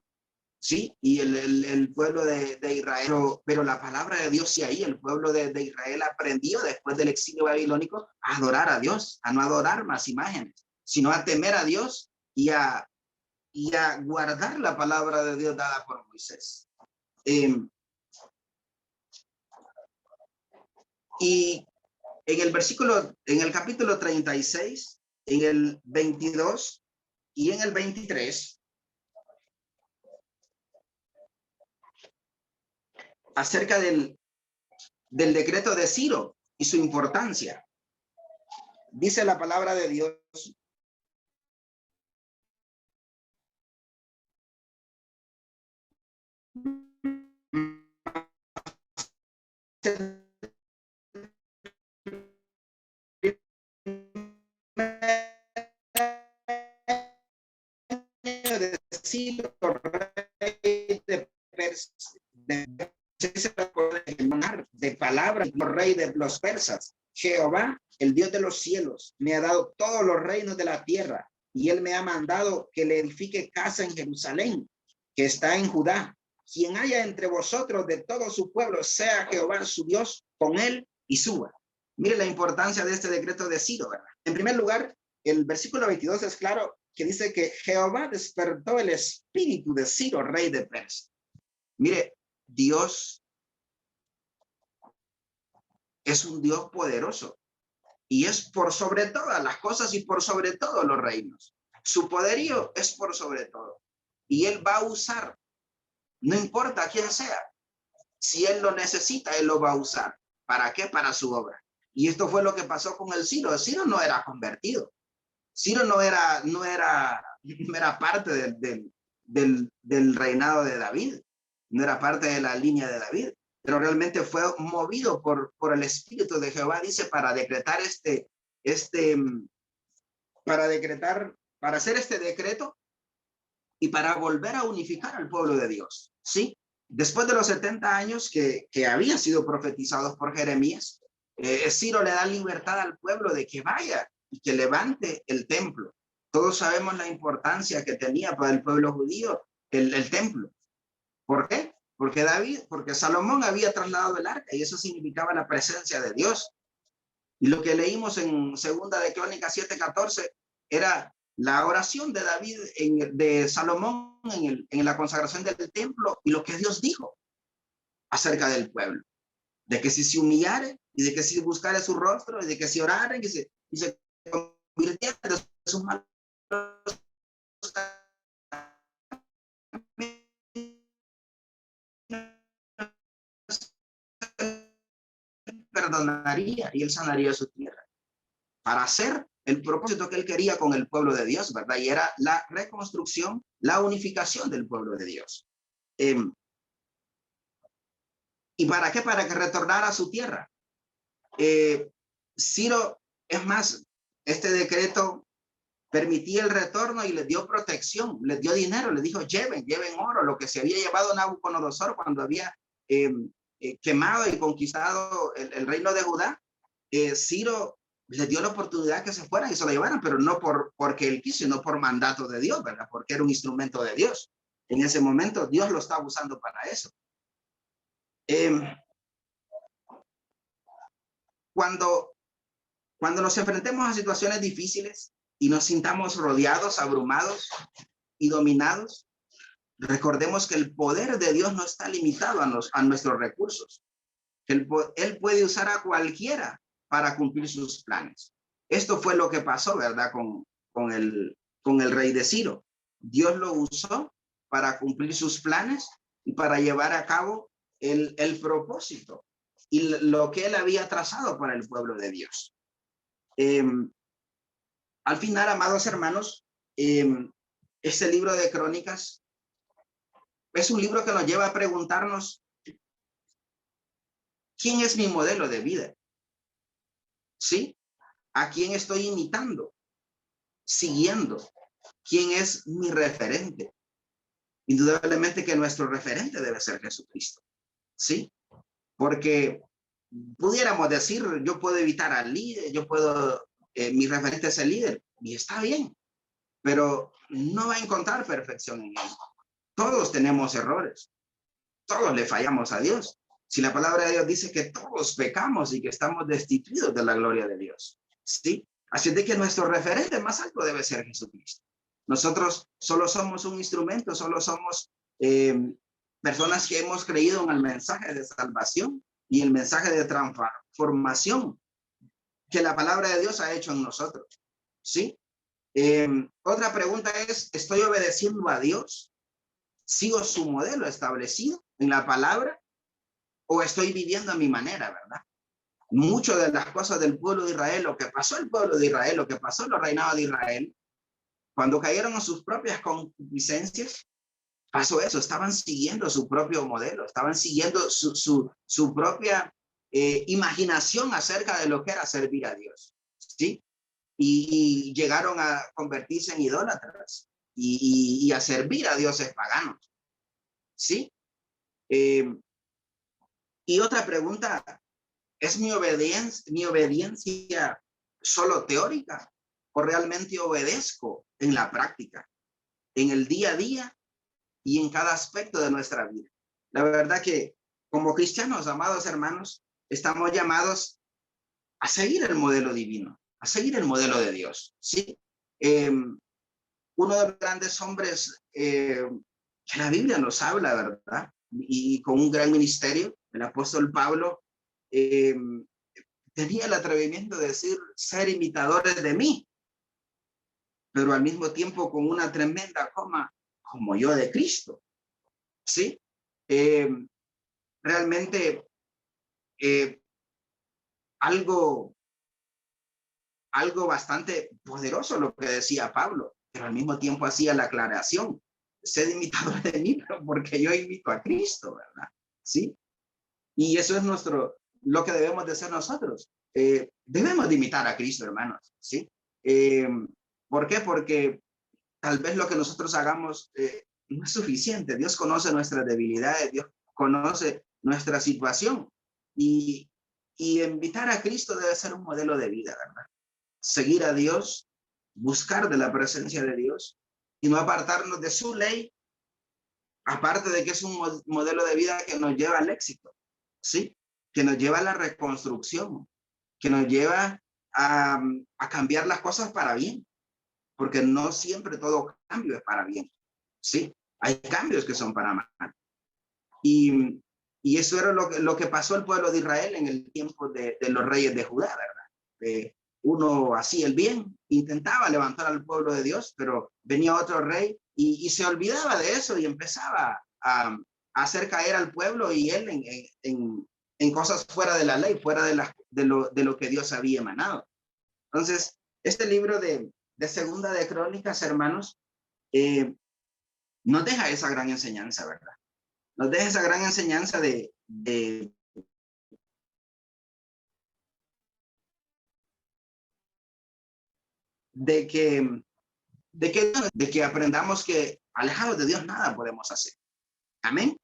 ¿sí? Y el pueblo de Israel, pero la palabra de Dios, sí, ahí el pueblo de Israel aprendió después del exilio babilónico a adorar a Dios, a no adorar más imágenes, sino a temer a Dios y a guardar la palabra de Dios dada por Moisés. Y en el capítulo 36, en el 22 y en el 23, acerca del decreto de Ciro y su importancia. Dice la palabra de Dios: de Ciro, rey de Persia, de palabra, rey de los persas. Jehová, el Dios de los cielos, me ha dado todos los reinos de la tierra, y él me ha mandado que le edifique casa en Jerusalén, que está en Judá. Quien haya entre vosotros de todo su pueblo, sea Jehová su Dios con él y suba. Mire la importancia de este decreto de Ciro, ¿verdad? En primer lugar, el versículo 22 es claro, que dice que Jehová despertó el espíritu de Ciro, rey de Persia. Mire, Dios es un Dios poderoso y es por sobre todas las cosas y por sobre todos los reinos. Su poderío es por sobre todo. Y él va a usar, no importa quién sea, si él lo necesita, él lo va a usar. ¿Para qué? Para su obra. Y esto fue lo que pasó con el Ciro. El Ciro no era convertido. Ciro no era parte del reinado de David. No era parte de la línea de David, pero realmente fue movido por el Espíritu de Jehová, dice, para hacer este decreto y para volver a unificar al pueblo de Dios, ¿sí? Después de los 70 años que habían sido profetizados por Jeremías, Ciro le da libertad al pueblo de que vaya y que levante el templo. Todos sabemos la importancia que tenía para el pueblo judío el templo. ¿Por qué? Porque Salomón había trasladado el arca y eso significaba la presencia de Dios. Y lo que leímos en Segunda de Crónicas 7:14 era la oración de David, de Salomón en la consagración del templo, y lo que Dios dijo acerca del pueblo, de que si se humillare y de que si buscare su rostro y de que si oraren y se convirtieran de sus malos perdonaría y él sanaría su tierra para hacer el propósito que él quería con el pueblo de Dios, ¿verdad? Y era la reconstrucción, la unificación del pueblo de Dios. ¿Y para qué? Para que retornara a su tierra. Ciro, es más, este decreto permitía el retorno y les dio protección, les dio dinero, les dijo, lleven oro, lo que se había llevado Nabucodonosor cuando había quemado y conquistado el reino de Judá. Ciro les dio la oportunidad que se fueran y se lo llevaran, pero no porque él quiso, sino por mandato de Dios, ¿verdad? Porque era un instrumento de Dios. En ese momento Dios lo estaba usando para eso. Cuando nos enfrentemos a situaciones difíciles y nos sintamos rodeados, abrumados y dominados, recordemos que el poder de Dios no está limitado a nuestros recursos. Él puede usar a cualquiera para cumplir sus planes. Esto fue lo que pasó, ¿verdad? Con el rey de Ciro. Dios lo usó para cumplir sus planes y para llevar a cabo el propósito y lo que él había trazado para el pueblo de Dios. Al final, amados hermanos, este libro de Crónicas es un libro que nos lleva a preguntarnos: ¿quién es mi modelo de vida? ¿Sí? ¿A quién estoy imitando? Siguiendo. ¿Quién es mi referente? Indudablemente que nuestro referente debe ser Jesucristo. ¿Sí? Porque pudiéramos decir, yo puedo evitar al líder, mi referente es el líder, y está bien, pero no va a encontrar perfección en él. Todos tenemos errores, todos le fallamos a Dios. Si la palabra de Dios dice que todos pecamos y que estamos destituidos de la gloria de Dios, ¿sí? Así de que nuestro referente más alto debe ser Jesucristo. Nosotros solo somos un instrumento, solo somos personas que hemos creído en el mensaje de salvación y el mensaje de transformación que la palabra de Dios ha hecho en nosotros. ¿Sí? Otra pregunta es, ¿estoy obedeciendo a Dios? ¿Sigo su modelo establecido en la palabra? ¿O estoy viviendo a mi manera, verdad? Muchas de las cosas del pueblo de Israel, lo que pasó el pueblo de Israel, lo que pasó en los reinados de Israel, cuando cayeron en sus propias concupiscencias, pasó eso, estaban siguiendo su propio modelo, estaban siguiendo su propia imaginación acerca de lo que era servir a Dios, ¿sí? Y llegaron a convertirse en idólatras y a servir a dioses paganos, ¿sí? Y otra pregunta, ¿es mi obediencia solo teórica o realmente obedezco en la práctica, en el día a día y en cada aspecto de nuestra vida? La verdad que como cristianos, amados hermanos, estamos llamados a seguir el modelo divino, a seguir el modelo de Dios, ¿sí? Uno de los grandes hombres que la Biblia nos habla, ¿verdad? Y con un gran ministerio, el apóstol Pablo, eh, tenía el atrevimiento de decir, ser imitadores de mí, pero al mismo tiempo con una tremenda coma, como yo de Cristo, ¿sí? Eh, realmente eh, algo, algo bastante poderoso lo que decía Pablo, pero al mismo tiempo hacía la aclaración, sed imitador de mí, pero porque yo imito a Cristo, ¿verdad? ¿Sí? Y eso es lo que debemos de hacer nosotros. Debemos de imitar a Cristo, hermanos, ¿sí? Eh, ¿Por qué? Porque tal vez lo que nosotros hagamos no es suficiente. Dios conoce nuestras debilidades, Dios conoce nuestra situación y, y invitar a Cristo debe ser un modelo de vida, ¿verdad? Seguir a Dios, buscar de la presencia de Dios y no apartarnos de su ley, aparte de que es un modelo de vida que nos lleva al éxito, ¿sí? Que nos lleva a la reconstrucción, que nos lleva a cambiar las cosas para bien, porque no siempre todo cambio es para bien, ¿sí? Hay cambios que son para mal. Y, y eso era lo que pasó al pueblo de Israel en el tiempo de los reyes de Judá, ¿verdad? Uno hacía el bien, intentaba levantar al pueblo de Dios, pero venía otro rey y se olvidaba de eso y empezaba a hacer caer al pueblo y él en cosas fuera de la ley, fuera de lo que Dios había emanado. Entonces, este libro de Segunda de Crónicas, hermanos, nos deja esa gran enseñanza, ¿verdad? Nos deja esa gran enseñanza de que, de que aprendamos que alejados de Dios nada podemos hacer. Amén.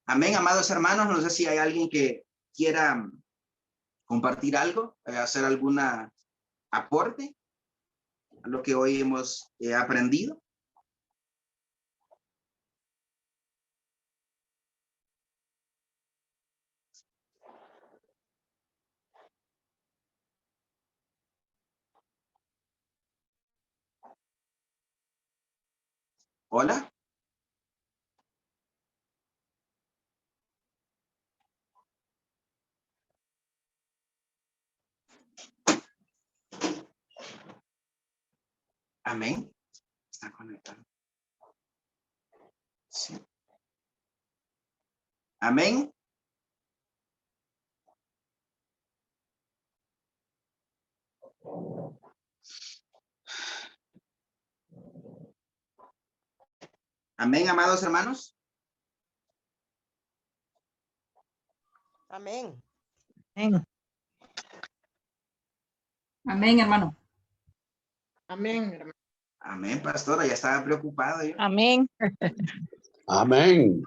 Amén, amados hermanos. No sé si hay alguien que quiera compartir algo, hacer alguna aporte a lo que hoy hemos aprendido. Hola. Amén. Está conectado. Sí. Amén. Amén, amados hermanos. Amén. Amén. Amén, hermano. Amén, hermano. Amén, pastora, ya estaba preocupado yo. Amén. Amén.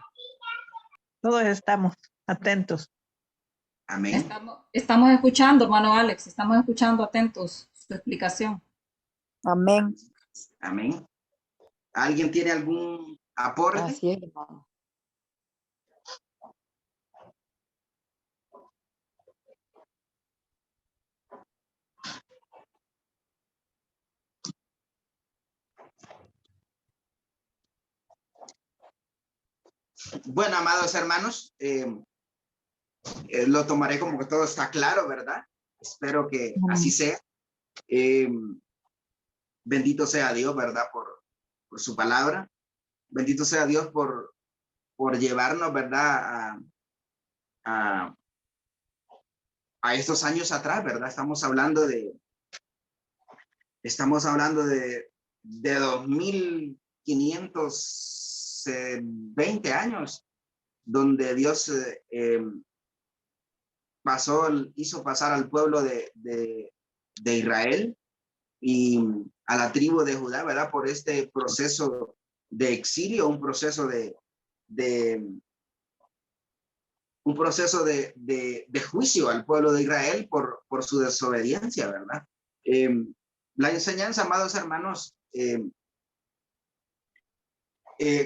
Todos estamos atentos. Amén. Estamos escuchando, hermano Alex, estamos escuchando atentos su explicación. Amén. Amén. ¿Alguien tiene algún aporte? Así es, hermano. Bueno, amados hermanos, lo tomaré como que todo está claro, ¿verdad? Espero que así sea. Bendito sea Dios, ¿verdad? Por su palabra. Bendito sea Dios por llevarnos, ¿verdad? A estos años atrás, ¿verdad? Estamos hablando de 2520 años, donde Dios hizo pasar al pueblo de Israel y a la tribu de Judá, ¿verdad? Por este proceso de exilio, un proceso de juicio al pueblo de Israel por su desobediencia, ¿verdad? La enseñanza, amados hermanos,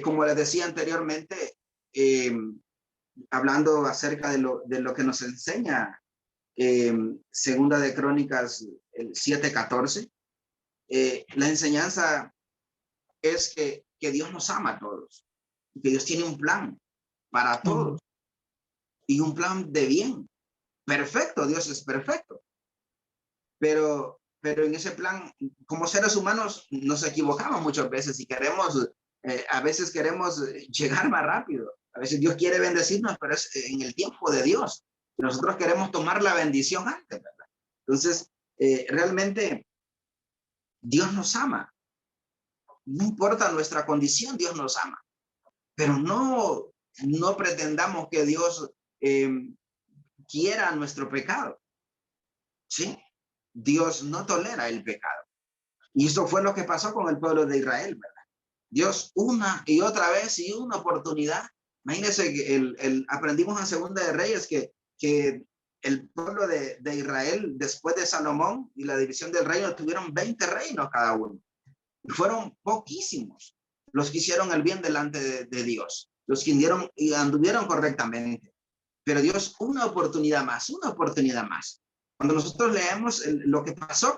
como les decía anteriormente, hablando acerca de lo que nos enseña Segunda de Crónicas 7:14, la enseñanza es que Dios nos ama a todos, que Dios tiene un plan para todos y un plan de bien. Perfecto, Dios es perfecto. Pero en ese plan, como seres humanos, nos equivocamos muchas veces y a veces queremos llegar más rápido. A veces Dios quiere bendecirnos, pero es en el tiempo de Dios. Nosotros queremos tomar la bendición antes, ¿verdad? Entonces, realmente, Dios nos ama. No importa nuestra condición, Dios nos ama. Pero no pretendamos que Dios quiera nuestro pecado. ¿Sí? Dios no tolera el pecado. Y eso fue lo que pasó con el pueblo de Israel, ¿verdad? Dios una y otra vez y una oportunidad. Imagínense que aprendimos en Segunda de Reyes que el pueblo de Israel, después de Salomón y la división del reino, tuvieron 20 reinos cada uno. Y fueron poquísimos los que hicieron el bien delante de Dios, los que anduvieron correctamente. Pero Dios, una oportunidad más, una oportunidad más. Cuando nosotros leemos lo que pasó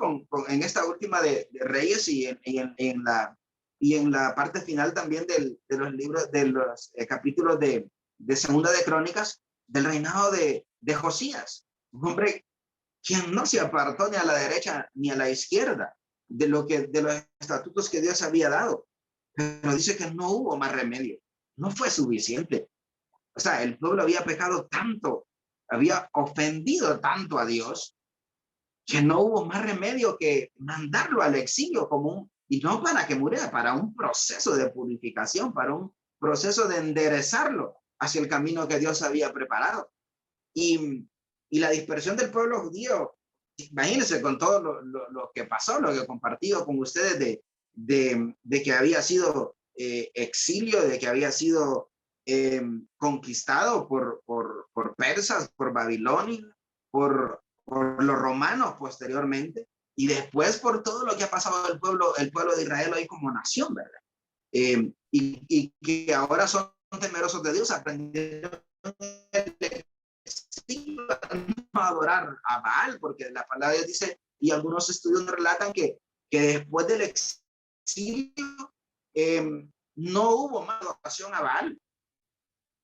en esta última de Reyes y en la parte final también de los libros, de los capítulos de Segunda de Crónicas, del reinado de Josías, un hombre quien no se apartó ni a la derecha ni a la izquierda de los estatutos que Dios había dado, pero dice que no hubo más remedio, no fue suficiente. O sea, el pueblo había pecado tanto, había ofendido tanto a Dios, que no hubo más remedio que mandarlo al exilio y no para que muriera, para un proceso de purificación, para un proceso de enderezarlo hacia el camino que Dios había preparado. Y la dispersión del pueblo judío, imagínense con todo lo que pasó, lo que he compartido con ustedes de que había sido exilio, de que había sido conquistado por persas, por Babilonia, por los romanos posteriormente, y después por todo lo que ha pasado el pueblo de Israel hoy como nación, ¿verdad? Y que ahora son temerosos de Dios, aprendieron a adorar a Baal, porque la palabra de Dios dice, y algunos estudios relatan que después del exilio no hubo más adoración a Baal.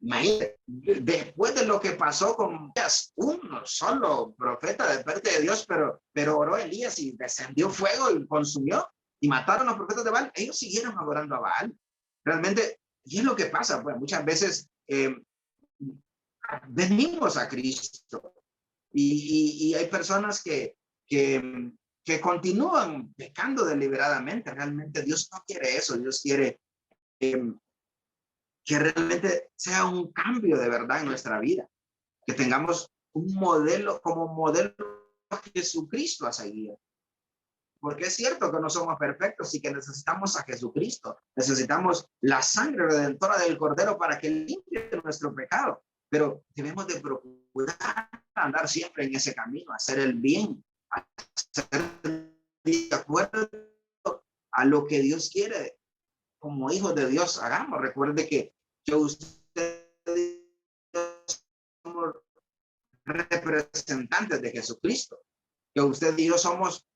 Imagínate, después de lo que pasó con Elías, uno solo profeta de parte de Dios, pero oró Elías y descendió fuego y consumió y mataron a los profetas de Baal, ellos siguieron adorando a Baal. Realmente, y es lo que pasa, pues muchas veces venimos a Cristo y hay personas que continúan pecando deliberadamente. Realmente Dios no quiere eso. Dios quiere que realmente sea un cambio de verdad en nuestra vida, que tengamos un modelo como modelo a Jesucristo a seguir. Porque es cierto que no somos perfectos y que necesitamos a Jesucristo. Necesitamos la sangre redentora del Cordero para que limpie nuestro pecado. Pero debemos de procurar andar siempre en ese camino, hacer el bien, hacer de acuerdo a lo que Dios quiere. Como hijos de Dios, hagamos. Recuerde que usted somos representantes de Jesucristo. Que usted y yo somos,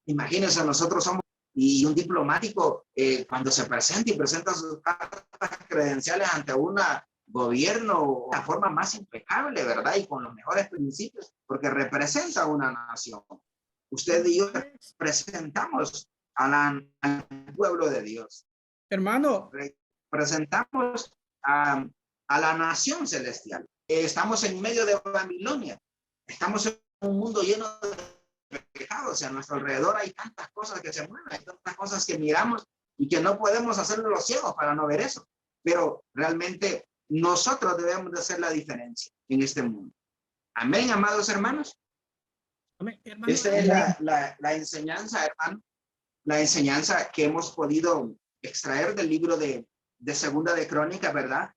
imagínense, nosotros somos, y un diplomático cuando se presenta y presenta sus cartas credenciales ante una gobierno de la forma más impecable, ¿verdad? Y con los mejores principios, porque representa una nación. Usted y yo representamos al pueblo de Dios. Hermano, Representamos a la nación celestial. Estamos en medio de Babilonia. Estamos en un mundo lleno de pecados. A nuestro alrededor hay tantas cosas que se mueven, hay tantas cosas que miramos y que no podemos hacerlo los ciegos para no ver eso. Pero realmente nosotros debemos de hacer la diferencia en este mundo. Amén, amados hermanos. amén, hermano, Esta es la enseñanza, hermano, la enseñanza que hemos podido extraer del libro de Segunda de Crónicas, ¿verdad?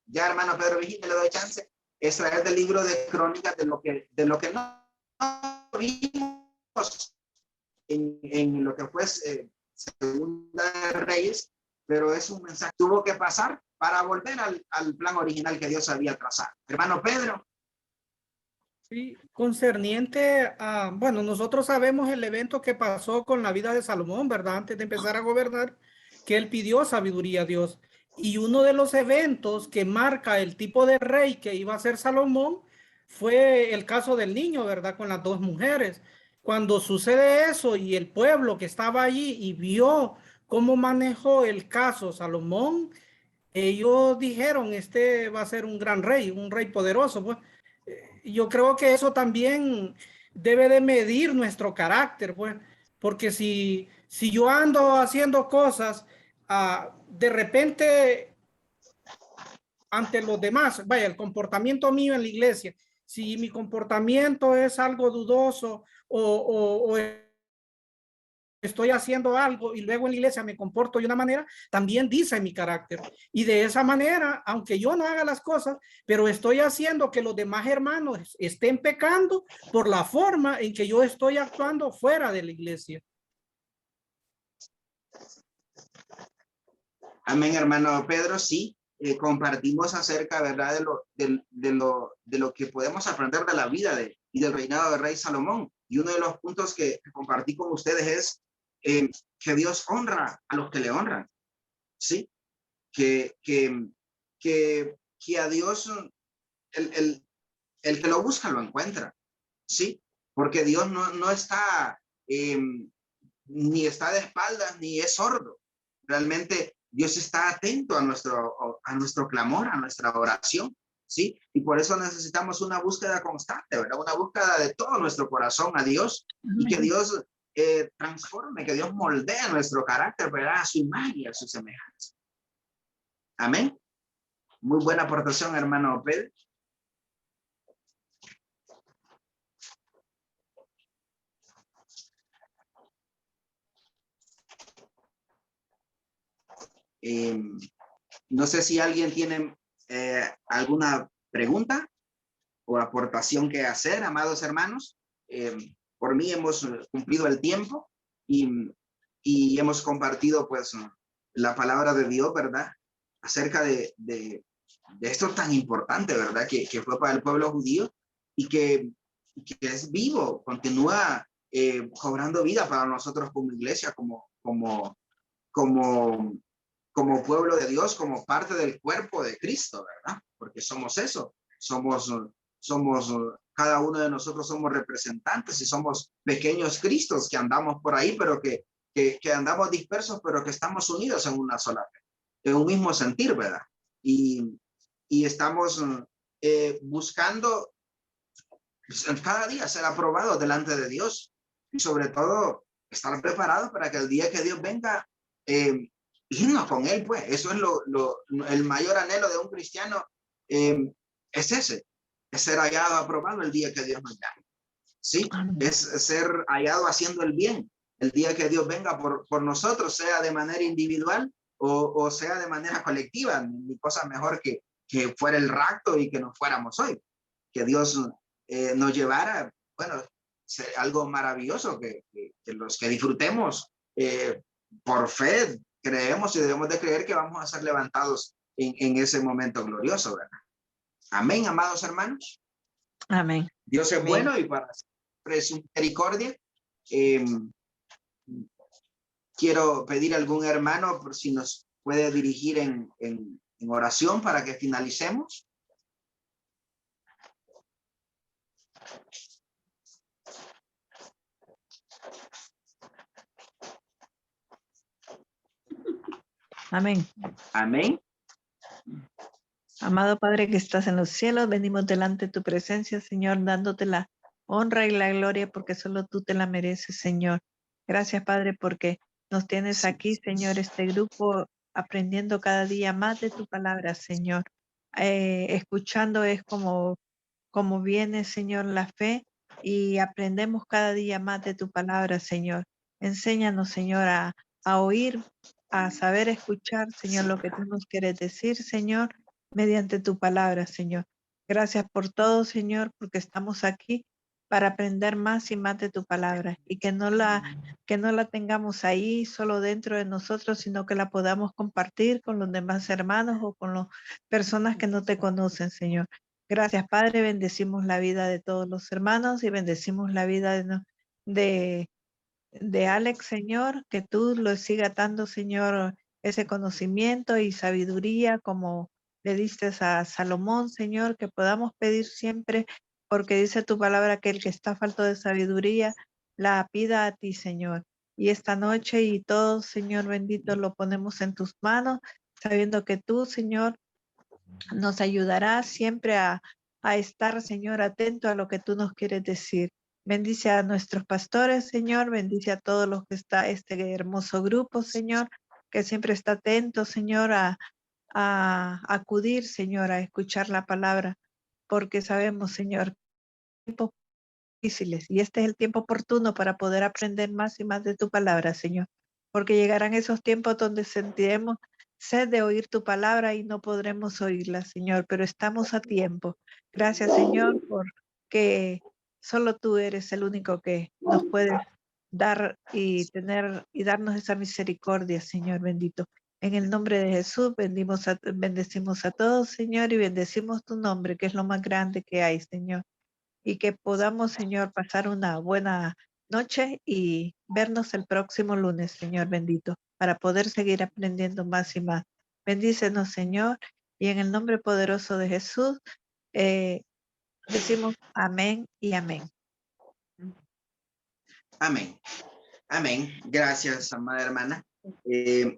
Ya hermano Pedro Vigil, le doy chance, extraer del libro de Crónicas de lo que no vimos en lo que fue Segunda de Reyes, pero es un mensaje que tuvo que pasar para volver al plan original que Dios había trazado. Hermano Pedro. sí, concerniente a, bueno, nosotros sabemos el evento que pasó con la vida de Salomón, ¿verdad? Antes de empezar a gobernar, que él pidió sabiduría a Dios. Y uno de los eventos que marca el tipo de rey que iba a ser Salomón fue el caso del niño, ¿verdad? Con las dos mujeres. Cuando sucede eso y el pueblo que estaba allí y vio cómo manejó el caso Salomón, ellos dijeron, este va a ser un gran rey, un rey poderoso, pues. Yo creo que eso también debe de medir nuestro carácter, pues, porque si yo ando haciendo cosas, de repente ante los demás, vaya, el comportamiento mío en la iglesia, si mi comportamiento es algo dudoso o estoy haciendo algo y luego en la iglesia me comporto de una manera, también dice mi carácter. Y de esa manera, aunque yo no haga las cosas, pero estoy haciendo que los demás hermanos estén pecando por la forma en que yo estoy actuando fuera de la iglesia. Amén, hermano Pedro, sí. Compartimos acerca, ¿verdad? De lo que podemos aprender de la vida y del reinado del rey Salomón. Y uno de los puntos que compartí con ustedes es que Dios honra a los que le honran, ¿sí? Que a Dios, el que lo busca lo encuentra, ¿sí? Porque Dios no está, ni está de espaldas, ni es sordo. Realmente Dios está atento a nuestro clamor, a nuestra oración, ¿sí? Y por eso necesitamos una búsqueda constante, ¿verdad? Una búsqueda de todo nuestro corazón a Dios y que Dios transforme, que Dios moldee nuestro carácter, ¿verdad? A su imagen y a su semejanza. Amén. Muy buena aportación, hermano Pedro. No sé si alguien tiene alguna pregunta o aportación que hacer, amados hermanos. Por mí hemos cumplido el tiempo y hemos compartido pues la palabra de Dios, ¿verdad? Acerca de esto tan importante, ¿verdad? Que fue para el pueblo judío y que es vivo, continúa cobrando vida para nosotros como iglesia, como pueblo de Dios, como parte del cuerpo de Cristo, ¿verdad? Porque somos eso, somos cada uno de nosotros somos representantes y somos pequeños Cristos que andamos por ahí, pero que andamos dispersos, pero que estamos unidos en una sola fe, en un mismo sentir, ¿verdad? Y estamos buscando cada día ser aprobados delante de Dios y sobre todo estar preparados para que el día que Dios venga, irnos con él, pues. Eso es el mayor anhelo de un cristiano, es ese, es ser hallado, aprobado el día que Dios nos llame, ¿sí? Es ser hallado haciendo el bien el día que Dios venga por nosotros, sea de manera individual o sea de manera colectiva. Ni cosa mejor que fuera el rapto y que nos fuéramos hoy, que Dios nos llevara, bueno, algo maravilloso que los que disfrutemos por fe, creemos y debemos de creer que vamos a ser levantados en ese momento glorioso, ¿verdad? Amén, amados hermanos. Amén. Dios es Amén. bueno y para siempre su misericordia. Quiero pedir a algún hermano por si nos puede dirigir en en oración para que finalicemos. Amén. Amén. Amado Padre que estás en los cielos, venimos delante de tu presencia, Señor, dándote la honra y la gloria porque solo tú te la mereces, Señor. Gracias, Padre, porque nos tienes aquí, Señor, este grupo aprendiendo cada día más de tu palabra, Señor. Escuchando es como viene, Señor, la fe y aprendemos cada día más de tu palabra, Señor. Enséñanos, Señor, a oír, a saber escuchar, Señor, lo que tú nos quieres decir, Señor, mediante tu palabra, Señor. Gracias por todo, Señor, porque estamos aquí para aprender más y más de tu palabra y que no la tengamos ahí solo dentro de nosotros, sino que la podamos compartir con los demás hermanos o con las personas que no te conocen, Señor. Gracias, Padre. Bendecimos la vida de todos los hermanos y bendecimos la vida de Alex, Señor, que tú lo sigas dando, Señor, ese conocimiento y sabiduría como le diste a Salomón, Señor, que podamos pedir siempre, porque dice tu palabra que el que está falto de sabiduría, la pida a ti, Señor. Y esta noche y todo, Señor bendito, lo ponemos en tus manos, sabiendo que tú, Señor, nos ayudará siempre a estar, Señor, atento a lo que tú nos quieres decir. Bendice a nuestros pastores, Señor. Bendice a todos los que está este hermoso grupo, Señor, que siempre está atento, Señor, a acudir, Señor, a escuchar la palabra, porque sabemos, Señor, tiempos difíciles y este es el tiempo oportuno para poder aprender más y más de tu palabra, Señor, porque llegarán esos tiempos donde sentiremos sed de oír tu palabra y no podremos oírla, Señor, pero estamos a tiempo. Gracias, Señor, porque solo tú eres el único que nos puedes dar y tener y darnos esa misericordia, Señor bendito. En el nombre de Jesús, bendecimos a todos, Señor, y bendecimos tu nombre, que es lo más grande que hay, Señor. Y que podamos, Señor, pasar una buena noche y vernos el próximo lunes, Señor bendito, para poder seguir aprendiendo más y más. Bendícenos, Señor, y en el nombre poderoso de Jesús, decimos amén y amén. Amén. Amén. Gracias, amada hermana.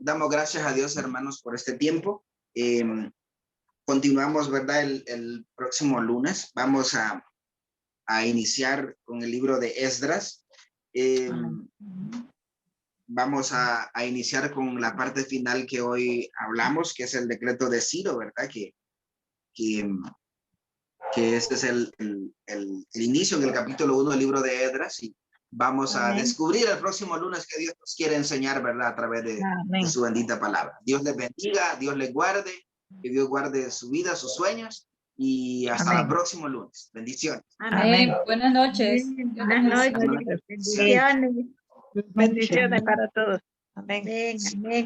Damos gracias a Dios, hermanos, por este tiempo. Continuamos, ¿verdad? El próximo lunes. Vamos a iniciar con el libro de Esdras. Vamos a iniciar con la parte final que hoy hablamos, que es el decreto de Ciro, ¿verdad? Que este es el inicio en el capítulo 1 del libro de Esdras y vamos a descubrir el próximo lunes que Dios nos quiere enseñar, ¿verdad? A través de su bendita palabra. Dios les bendiga, Dios les guarde, que Dios guarde su vida, sus sueños y hasta el próximo lunes. Bendiciones. Amén. Buenas noches. Buenas noches. Bendiciones. Bendiciones para todos. Amén. Amén. Amén.